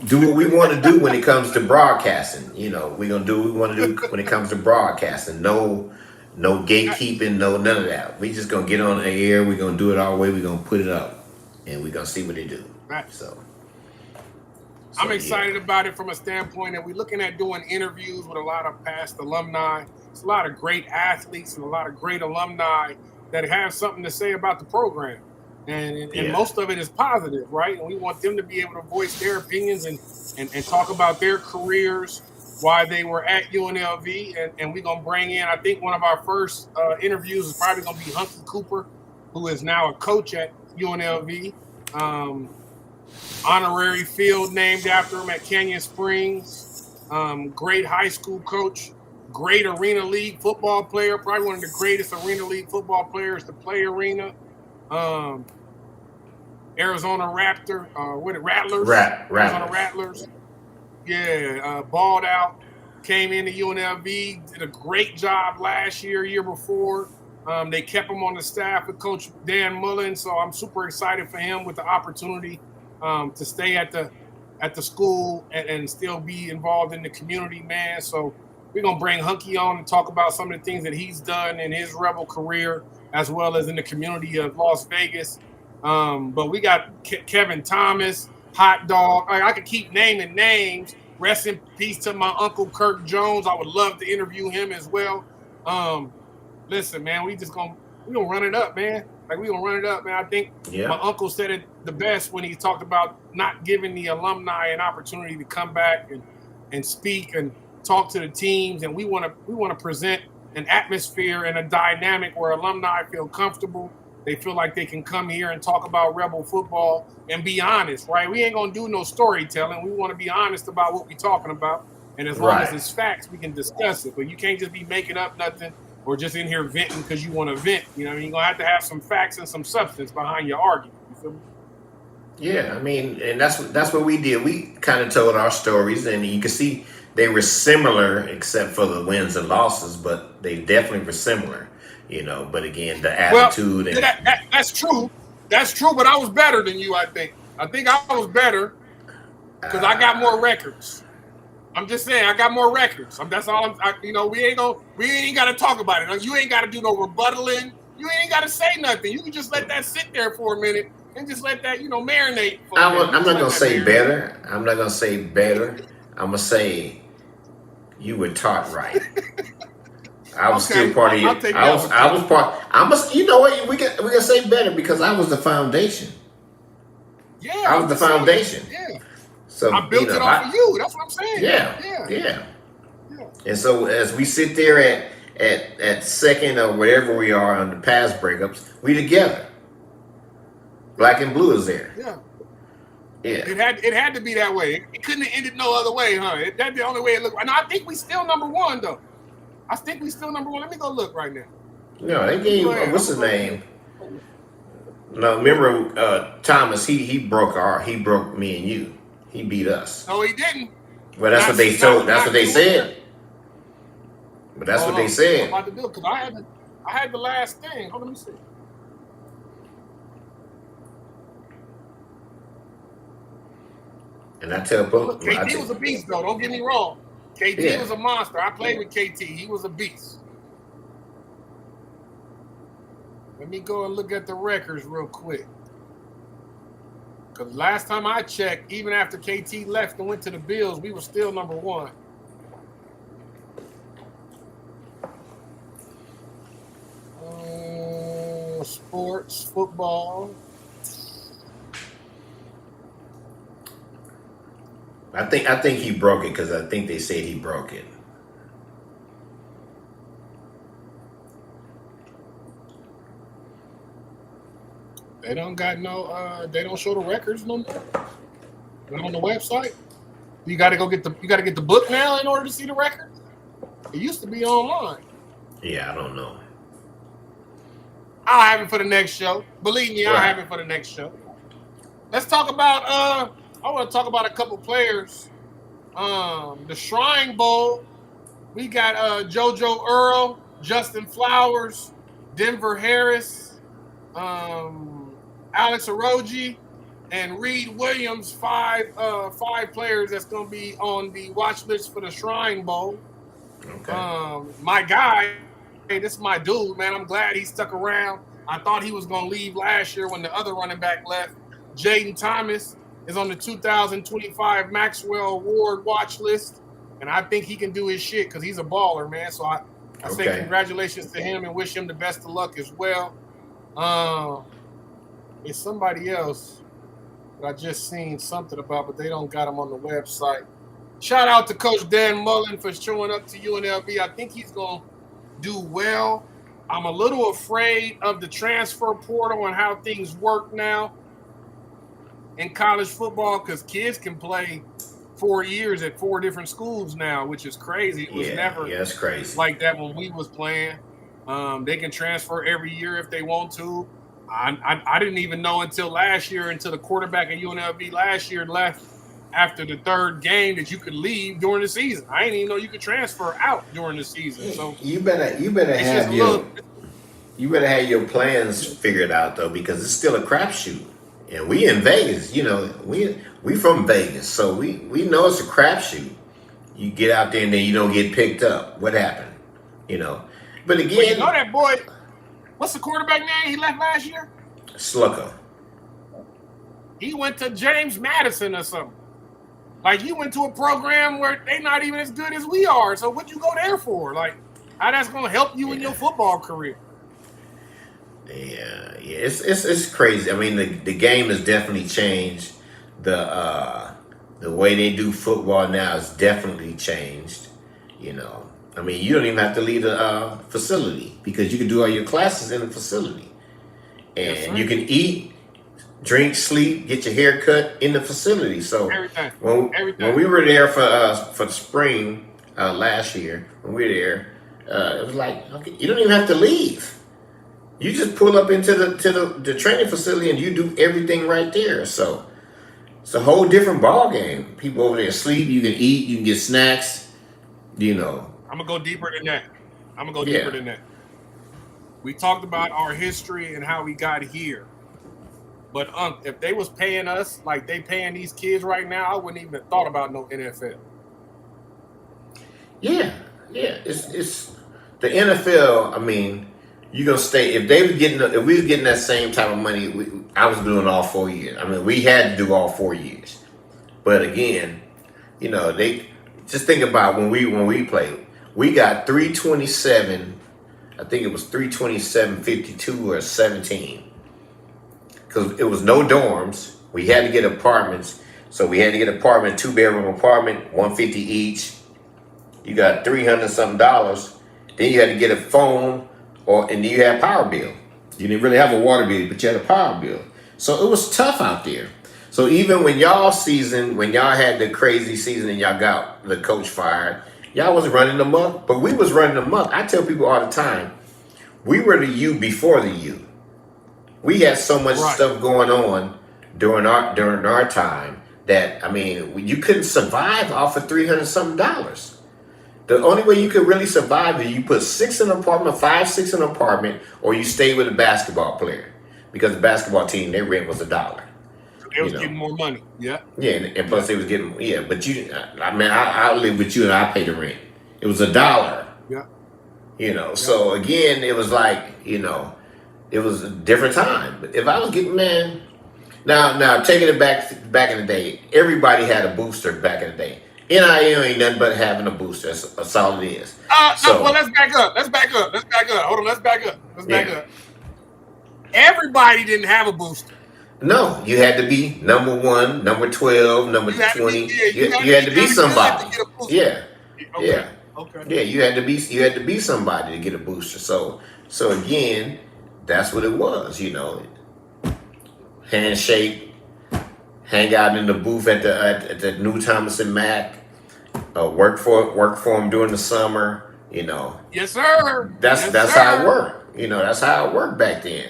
do what we want to do when it comes to broadcasting. We gonna do what we want to do when it comes to broadcasting. No gatekeeping, none of that. We just gonna get on the air. We gonna do it our way. We gonna put it up, and we gonna see what they do. Right. So I'm excited about it from a standpoint that we're looking at doing interviews with a lot of past alumni. It's a lot of great athletes and a lot of great alumni that have something to say about the program. And most of it is positive, right? And we want them to be able to voice their opinions and talk about their careers, why they were at UNLV. And we're going to bring in, I think one of our first interviews is probably going to be Hunky Cooper, who is now a coach at UNLV. Honorary field named after him at Canyon Springs. Great high school coach. Great Arena League football player. Probably one of the greatest Arena League football players to play Arena. Arizona Raptor. Rattlers? Arizona Rattlers. Yeah, balled out. Came into UNLV. Did a great job last year before. They kept him on the staff with Coach Dan Mullen. So I'm super excited for him with the opportunity to stay at the school and still be involved in the community, man. So we're going to bring Hunky on and talk about some of the things that he's done in his Rebel career, as well as in the community of Las Vegas. But we got Kevin Thomas, Hot Dog. I could keep naming names. Rest in peace to my Uncle Kirk Jones. I would love to interview him as well. Listen, man, we're going to run it up, man. Like, we're going to run it up, man. I think my uncle said it the best when he talked about not giving the alumni an opportunity to come back and speak and talk to the teams. And we want to present an atmosphere and a dynamic where alumni feel comfortable. They feel like they can come here and talk about Rebel football and be honest, right? We ain't going to do no storytelling. We want to be honest about what we're talking about. And as long as it's facts, we can discuss it. But you can't just be making up nothing or just in here venting because you want to vent. You're going to have some facts and some substance behind your argument. You feel me? Yeah, I mean, and that's what we did. We kind of told our stories, and you can see they were similar except for the wins and losses, but they definitely were similar, But again, the attitude. Well, that's true. That's true, but I was better than you, I think. I think I was better because I got more records. I'm just saying, I got more records. That's all. We ain't got to talk about it. You ain't got to do no rebuttaling. You ain't got to say nothing. You can just let that sit there for a minute and just let that, marinate. I'm not gonna say better. I'm not gonna say better. I'm gonna say you were taught right. I was still part of it. I was part. You know what? We can say better because I was the foundation. Yeah, I was the foundation. Yeah. So I built it off of you. That's what I'm saying. Yeah. And so as we sit there at second or wherever we are on the pass breakups, we together. Black and Blue is there. Yeah. Yeah. It had to be that way. It couldn't have ended no other way, huh? That's the only way it looked. And I think we still number one though. Let me go look right now. No, they gave what's his name? No, remember Thomas? He broke me and you. He beat us. No, he didn't. Well, that's what they told. That's what they said. But that's what they said. I'm about to do because I had the last thing. Hold on, let me see. And I tell folks, KD was a beast, though. Don't get me wrong. KT was a monster. I played with KT. He was a beast. Let me go and look at the records real quick. Because last time I checked, even after KT left and went to the Bills, we were still number 1. Sports, football. I think he broke it because I think they said he broke it. They don't got no. They don't show the records no more. But on the website, you got to go get the. You got to get the book now in order to see the records. It used to be online. Yeah, I don't know. I'll have it for the next show. Believe me, I'll have it for the next show. Let's talk about. I want to talk about a couple players. The Shrine Bowl. We got JoJo Earl, Justin Flowers, Denver Harris, Alex Oroji, and Reed Williams. Five players that's going to be on the watch list for the Shrine Bowl. Okay. My guy, hey, this is my dude, man. I'm glad he stuck around. I thought he was going to leave last year when the other running back left. Jaden Thomas is on the 2025 Maxwell Award watch list, and I think he can do his shit because he's a baller, man. So I say congratulations to him and wish him the best of luck as well. It's somebody else that I just seen something about, but they don't got him on the website. Shout out to Coach Dan Mullen for showing up to UNLV. I think he's going to do well. I'm a little afraid of the transfer portal and how things work now in college football because kids can play 4 years at 4 different schools now, which is crazy. It was never that's crazy. like that when we was playing. They can transfer every year if they want to. I didn't even know until last year, until the quarterback at UNLV last year left after the 3rd game, that you could leave during the season. I didn't even know you could transfer out during the season. So you better have your plans figured out though, because it's still a crapshoot. And we in Vegas, we from Vegas, so we know it's a crapshoot. You get out there and then you don't get picked up. What happened? But again, well, you know that boy. What's the quarterback name he left last year? Slucker. He went to James Madison or something. Like, you went to a program where they not even as good as we are. So what you go there for? Like, how that's going to help you in your football career? Yeah, it's crazy. I mean, the game has definitely changed. The way they do football now has definitely changed. I mean, you don't even have to leave the facility because you can do all your classes in the facility, and you can eat, drink, sleep, get your hair cut in the facility. So everything. When we were there for the spring last year, when we were there, it was like, okay, you don't even have to leave. You just pull up into the training facility and you do everything right there. So it's a whole different ball game. People over there sleep. You can eat. You can get snacks. I'm gonna go deeper than that. We talked about our history and how we got here. But if they was paying us like they paying these kids right now, I wouldn't even have thought about no NFL. Yeah. It's the NFL. I mean, you gonna stay if we was getting that same type of money. I was doing all 4 years. I mean, we had to do all 4 years. But again, they just think about when we played. We got 327. I think it was 327.52 or 17. Because it was no dorms. We had to get apartments. So we had to get an apartment, 2-bedroom apartment, $150 each. You got $300 something. Then you had to get a phone, and then you had a power bill. You didn't really have a water bill, but you had a power bill. So it was tough out there. So even when y'all had the crazy season and y'all got the coach fired, y'all was running amok, but we was running amok. I tell people all the time, we were the U before the U. We had so much stuff going on during our time that, I mean, you couldn't survive off of $300 something. The only way you could really survive is you put 6 in an apartment, 5, 6 in an apartment, or you stay with a basketball player, because the basketball team, their rent was $1. They was getting more money. Yeah. Yeah, and plus they was getting but I live with you and I pay the rent. It was $1. Yeah. So again, it was like, it was a different time. But if I was getting now taking it back in the day, everybody had a booster back in the day. NIL ain't nothing but having a booster. That's all it is. Well, let's back up. Hold on, let's back up. Everybody didn't have a booster. No, you had to be number 1, number 12, number 20. You had to be somebody. Yeah. Okay. Yeah. Okay. Yeah, you had to be somebody to get a booster. So again, that's what it was, Handshake, hang out in the booth at the New Thomas and Mack, work for them during the summer, Yes, sir. That's how it worked. That's how it worked back then.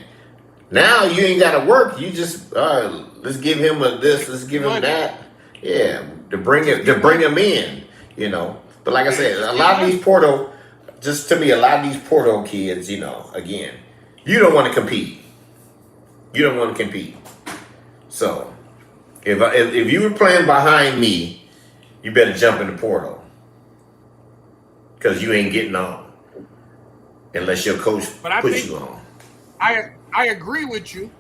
Now you ain't got to work. You just let's give him this, let's give him that. Yeah, to bring him in. But like I said, a lot of these Porto kids, again, you don't want to compete. So if you were playing behind me, you better jump into Porto because you ain't getting on unless your coach puts you on. I agree with you,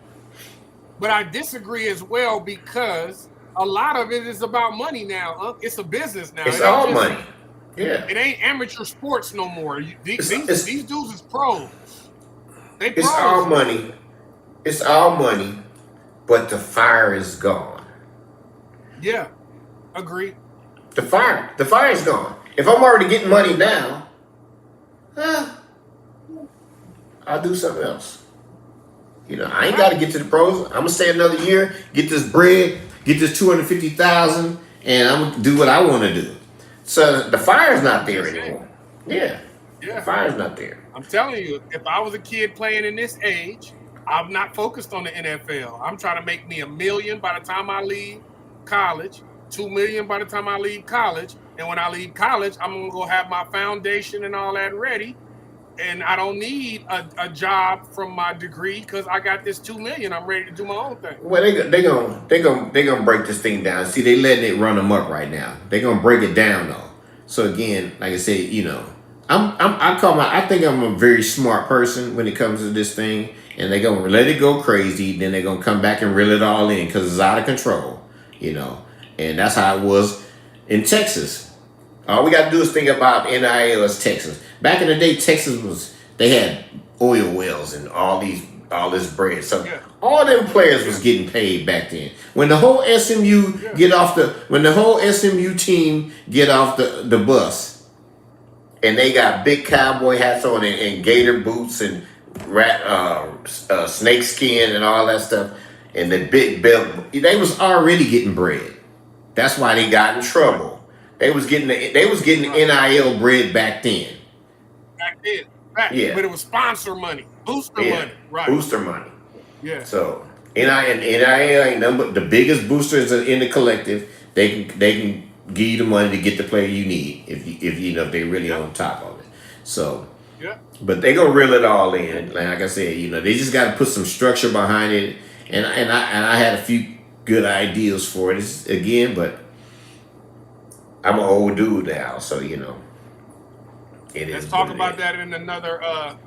but I disagree as well because a lot of it is about money now. It's a business now. It's all money. Yeah. It ain't amateur sports no more. These dudes is pros. They pros. It's all money, but the fire is gone. Yeah. Agree. The fire is gone. If I'm already getting money now, I'll do something else. I ain't got to get to the pros. I'm gonna stay another year, get this bread, get this $250,000, and I'm gonna do what I want to do. So the fire's not there anymore. Yeah. The fire's not there. I'm telling you, if I was a kid playing in this age, I'm not focused on the NFL. I'm trying to make me $1 million by the time I leave college, $2 million by the time I leave college, and when I leave college, I'm gonna go have my foundation and all that ready. And I don't need a job from my degree because I got this $2 million. I'm ready to do my own thing. Well, they gonna break this thing down. See, they letting it run amok right now. They gonna break it down though. So again, like I said, I think I'm a very smart person when it comes to this thing, and they gonna let it go crazy. Then they gonna come back and reel it all in because it's out of control. And that's how it was in Texas. All we got to do is think about NIL as Texas. Back in the day, Texas they had oil wells and all this bread. So all them players was getting paid back then. When the whole SMU team get off the bus, and they got big cowboy hats on and gator boots and snake skin and all that stuff, and the big belt, they was already getting bread. That's why they got in trouble. They was getting NIL bread back then. But it was sponsor money, booster money, right? Booster money. Yeah. So NIL ain't nothing but the biggest boosters in the collective. They can give you the money to get the player you need if they really on top of it. So but they gonna reel it all in. Like I said, they just got to put some structure behind it. And I had a few good ideas for it again, but I'm an old dude now, so Let's talk about that in another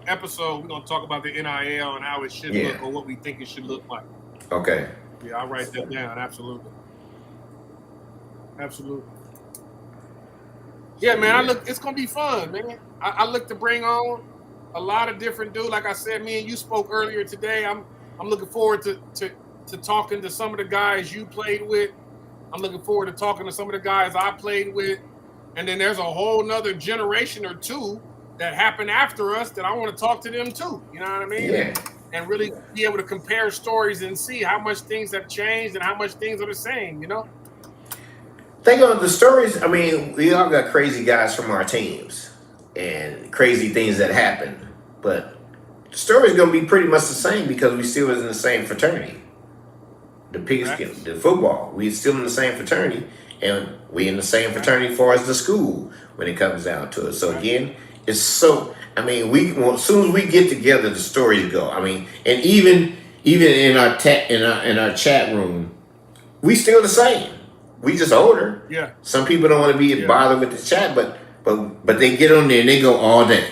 episode. We're gonna talk about the NIL and how it should look, or what we think it should look like. Okay. Yeah, I'll write that down. Absolutely. Yeah, man. It's gonna be fun, man. I look to bring on a lot of different dudes. Like I said, me and you spoke earlier today. I'm looking forward to talking to some of the guys you played with. I'm looking forward to talking to some of the guys I played with. And then there's a whole nother generation or two that happened after us that I want to talk to them too. You know what I mean? Yeah. And really be able to compare stories and see how much things have changed and how much things are the same, Think of the stories. I mean, we all got crazy guys from our teams and crazy things that happen. But the story's going to be pretty much the same because we still was in the same fraternity. The pigskin, the football, we still in the same fraternity, and we in the same fraternity as far as the school when it comes down to it. So again, it's so. I mean, as soon as we get together, the stories go. I mean, and even in our chat room, We still the same. We just older. Yeah. Some people don't want to be bothered with the chat, but they get on there and they go all day.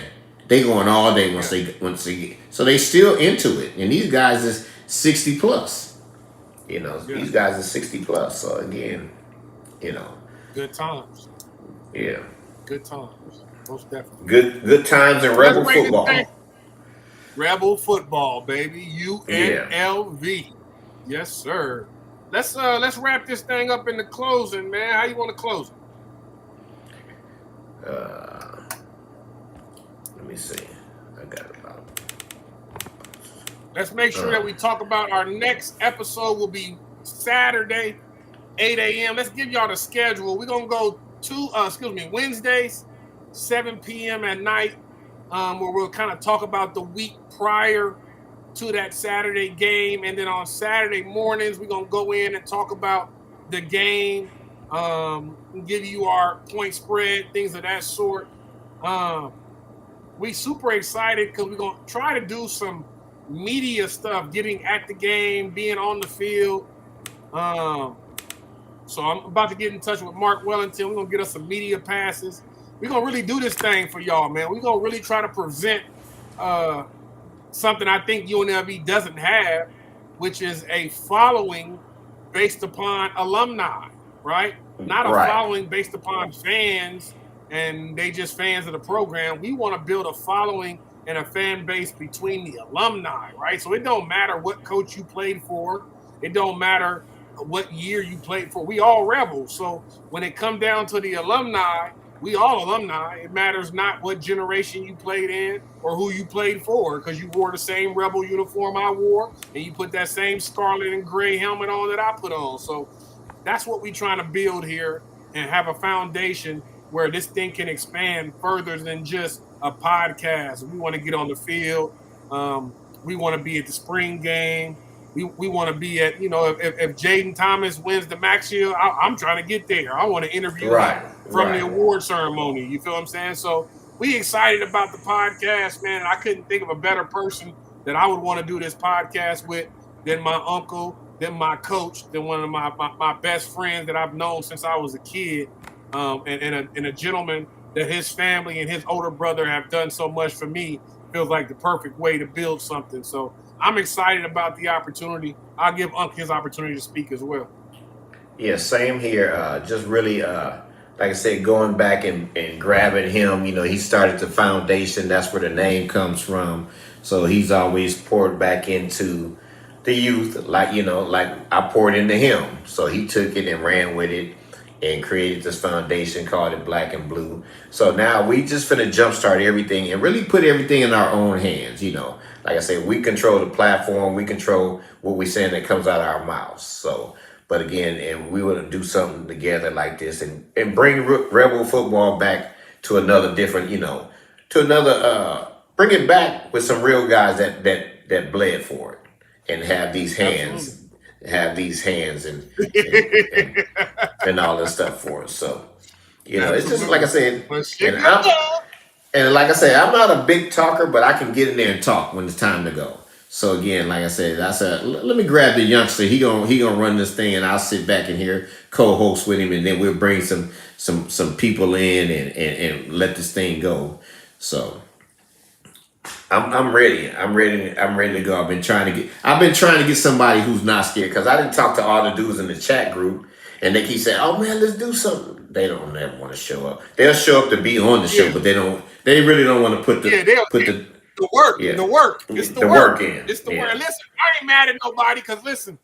They going all day once they get. So they still into it. And these guys is 60 plus. These guys are 60 plus. So again, good times. Yeah. Good times. Most definitely. Good times in Rebel football. Rebel football, baby. UNLV. Yes, sir. Let's wrap this thing up in the closing, man. How you want to close it? Let me see. I got it about. Let's make sure that we talk about our next episode will be Saturday, 8 a.m. Let's give y'all the schedule. We're gonna go Wednesdays, 7 p.m. at night, where we'll kind of talk about the week prior to that Saturday game, and then on Saturday mornings we're gonna go in and talk about the game, give you our point spread, things of that sort. We super excited because we're gonna try to do some media stuff, getting at the game, being on the field. So I'm about to get in touch with Mark Wellington. We're gonna get us some media passes. We're gonna really do this thing for y'all, man. We're gonna really try to present something I think UNLV doesn't have, which is a following based upon alumni, right? Not a following based upon fans and they just fans of the program. We want to build a following and a fan base between the alumni, right? So it don't matter what coach you played for. It don't matter what year you played for. We all Rebels. So when it come down to the alumni, we all alumni. It matters not what generation you played in or who you played for, because you wore the same Rebel uniform I wore, and you put that same scarlet and gray helmet on that I put on. So that's what we're trying to build here and have a foundation where this thing can expand further than just a podcast. We want to get on the field. We want to be at the spring game. We want to be at, if Jaden Thomas wins the Max Shield, I'm trying to get there. I want to interview him from the award ceremony. You feel what I'm saying? So we excited about the podcast, man. I couldn't think of a better person that I would want to do this podcast with than my uncle, than my coach, than one of my best friends that I've known since I was a kid, and a gentleman that his family and his older brother have done so much for me. Feels like the perfect way to build something. So I'm excited about the opportunity. I'll give Unc his opportunity to speak as well. Yeah, same here. Just really, like I said, going back and grabbing him. He started the foundation. That's where the name comes from. So he's always poured back into the youth, like I poured into him. So he took it and ran with it and created this foundation, called it Black and Blue. So now we just finna jumpstart everything and really put everything in our own hands. Like I said, we control the platform. We control what we're saying that comes out of our mouths. So, but again, and we want to do something together like this and bring Rebel football back to another different, bring it back with some real guys that bled for it and have these hands. And all this stuff for us. So, it's just like I said, and like I said, I'm not a big talker, but I can get in there and talk when it's time to go. So again, like I said, let me grab the youngster. He gonna run this thing, and I'll sit back in here, co-host with him, and then we'll bring some people in and let this thing go. So I'm ready. I'm ready to go. I've been trying to get somebody who's not scared, because I didn't talk to all the dudes in the chat group, and they keep saying, "Oh man, let's do something." They don't ever want to show up. They'll show up to be on the show, but they really don't want to put the work. Yeah. The work. It's the work. It's the work. Listen, I ain't mad at nobody, because listen,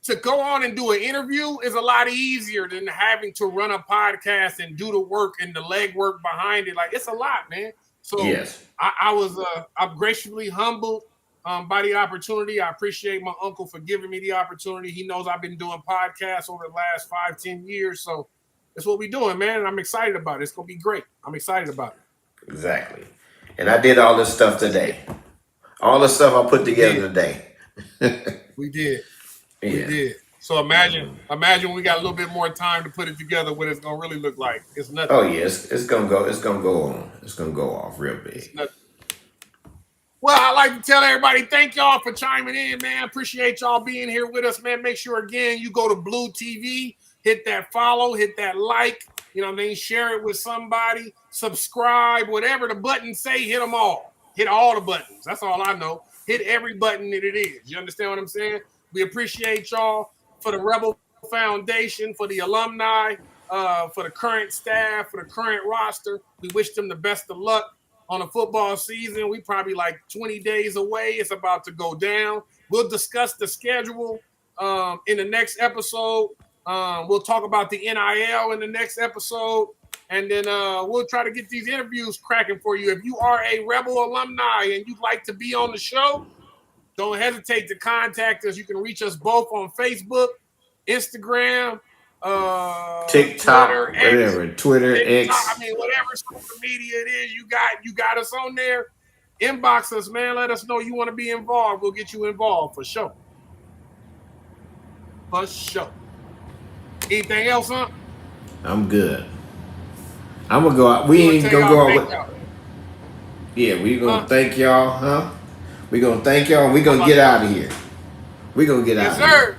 to go on and do an interview is a lot easier than having to run a podcast and do the work and the legwork behind it. Like, it's a lot, man. So yes. I'm graciously humbled by the opportunity. I appreciate my uncle for giving me the opportunity. He knows I've been doing podcasts over the last 5-10 years. So that's what we're doing, man. And I'm excited about it. It's going to be great. I'm excited about it. Exactly. And I did all this stuff today. All the stuff I put together today. We did. Yeah. We did. So imagine we got a little bit more time to put it together, what it's gonna really look like. It's nothing. Oh yes, it's gonna go on. It's gonna go off real big. Well, I like to tell everybody, thank y'all for chiming in, man. Appreciate y'all being here with us, man. Make sure, again, you go to Blue TV, hit that follow, hit that like, you know what I mean? Share it with somebody, subscribe, whatever the buttons say, hit them all. Hit all the buttons. That's all I know. Hit every button that it is. You understand what I'm saying? We appreciate y'all for the Rebel Foundation, for the alumni, for the current staff, for the current roster. We wish them the best of luck on the football season. We probably like 20 days away. It's about to go down. We'll discuss the schedule in the next episode. We'll talk about the NIL in the next episode. And then we'll try to get these interviews cracking for you. If you are a Rebel alumni and you'd like to be on the show, don't hesitate to contact us. You can reach us both on Facebook, Instagram, TikTok, Twitter, X. I mean, whatever social media it is, you got us on there. Inbox us, man. Let us know you want to be involved. We'll get you involved for sure. For sure. Anything else, huh? I'm good. I'm gonna go out. We ain't gonna go out. Yeah, we gonna thank y'all, huh? We gonna thank y'all. We gonna get out of here. We gonna get out of here.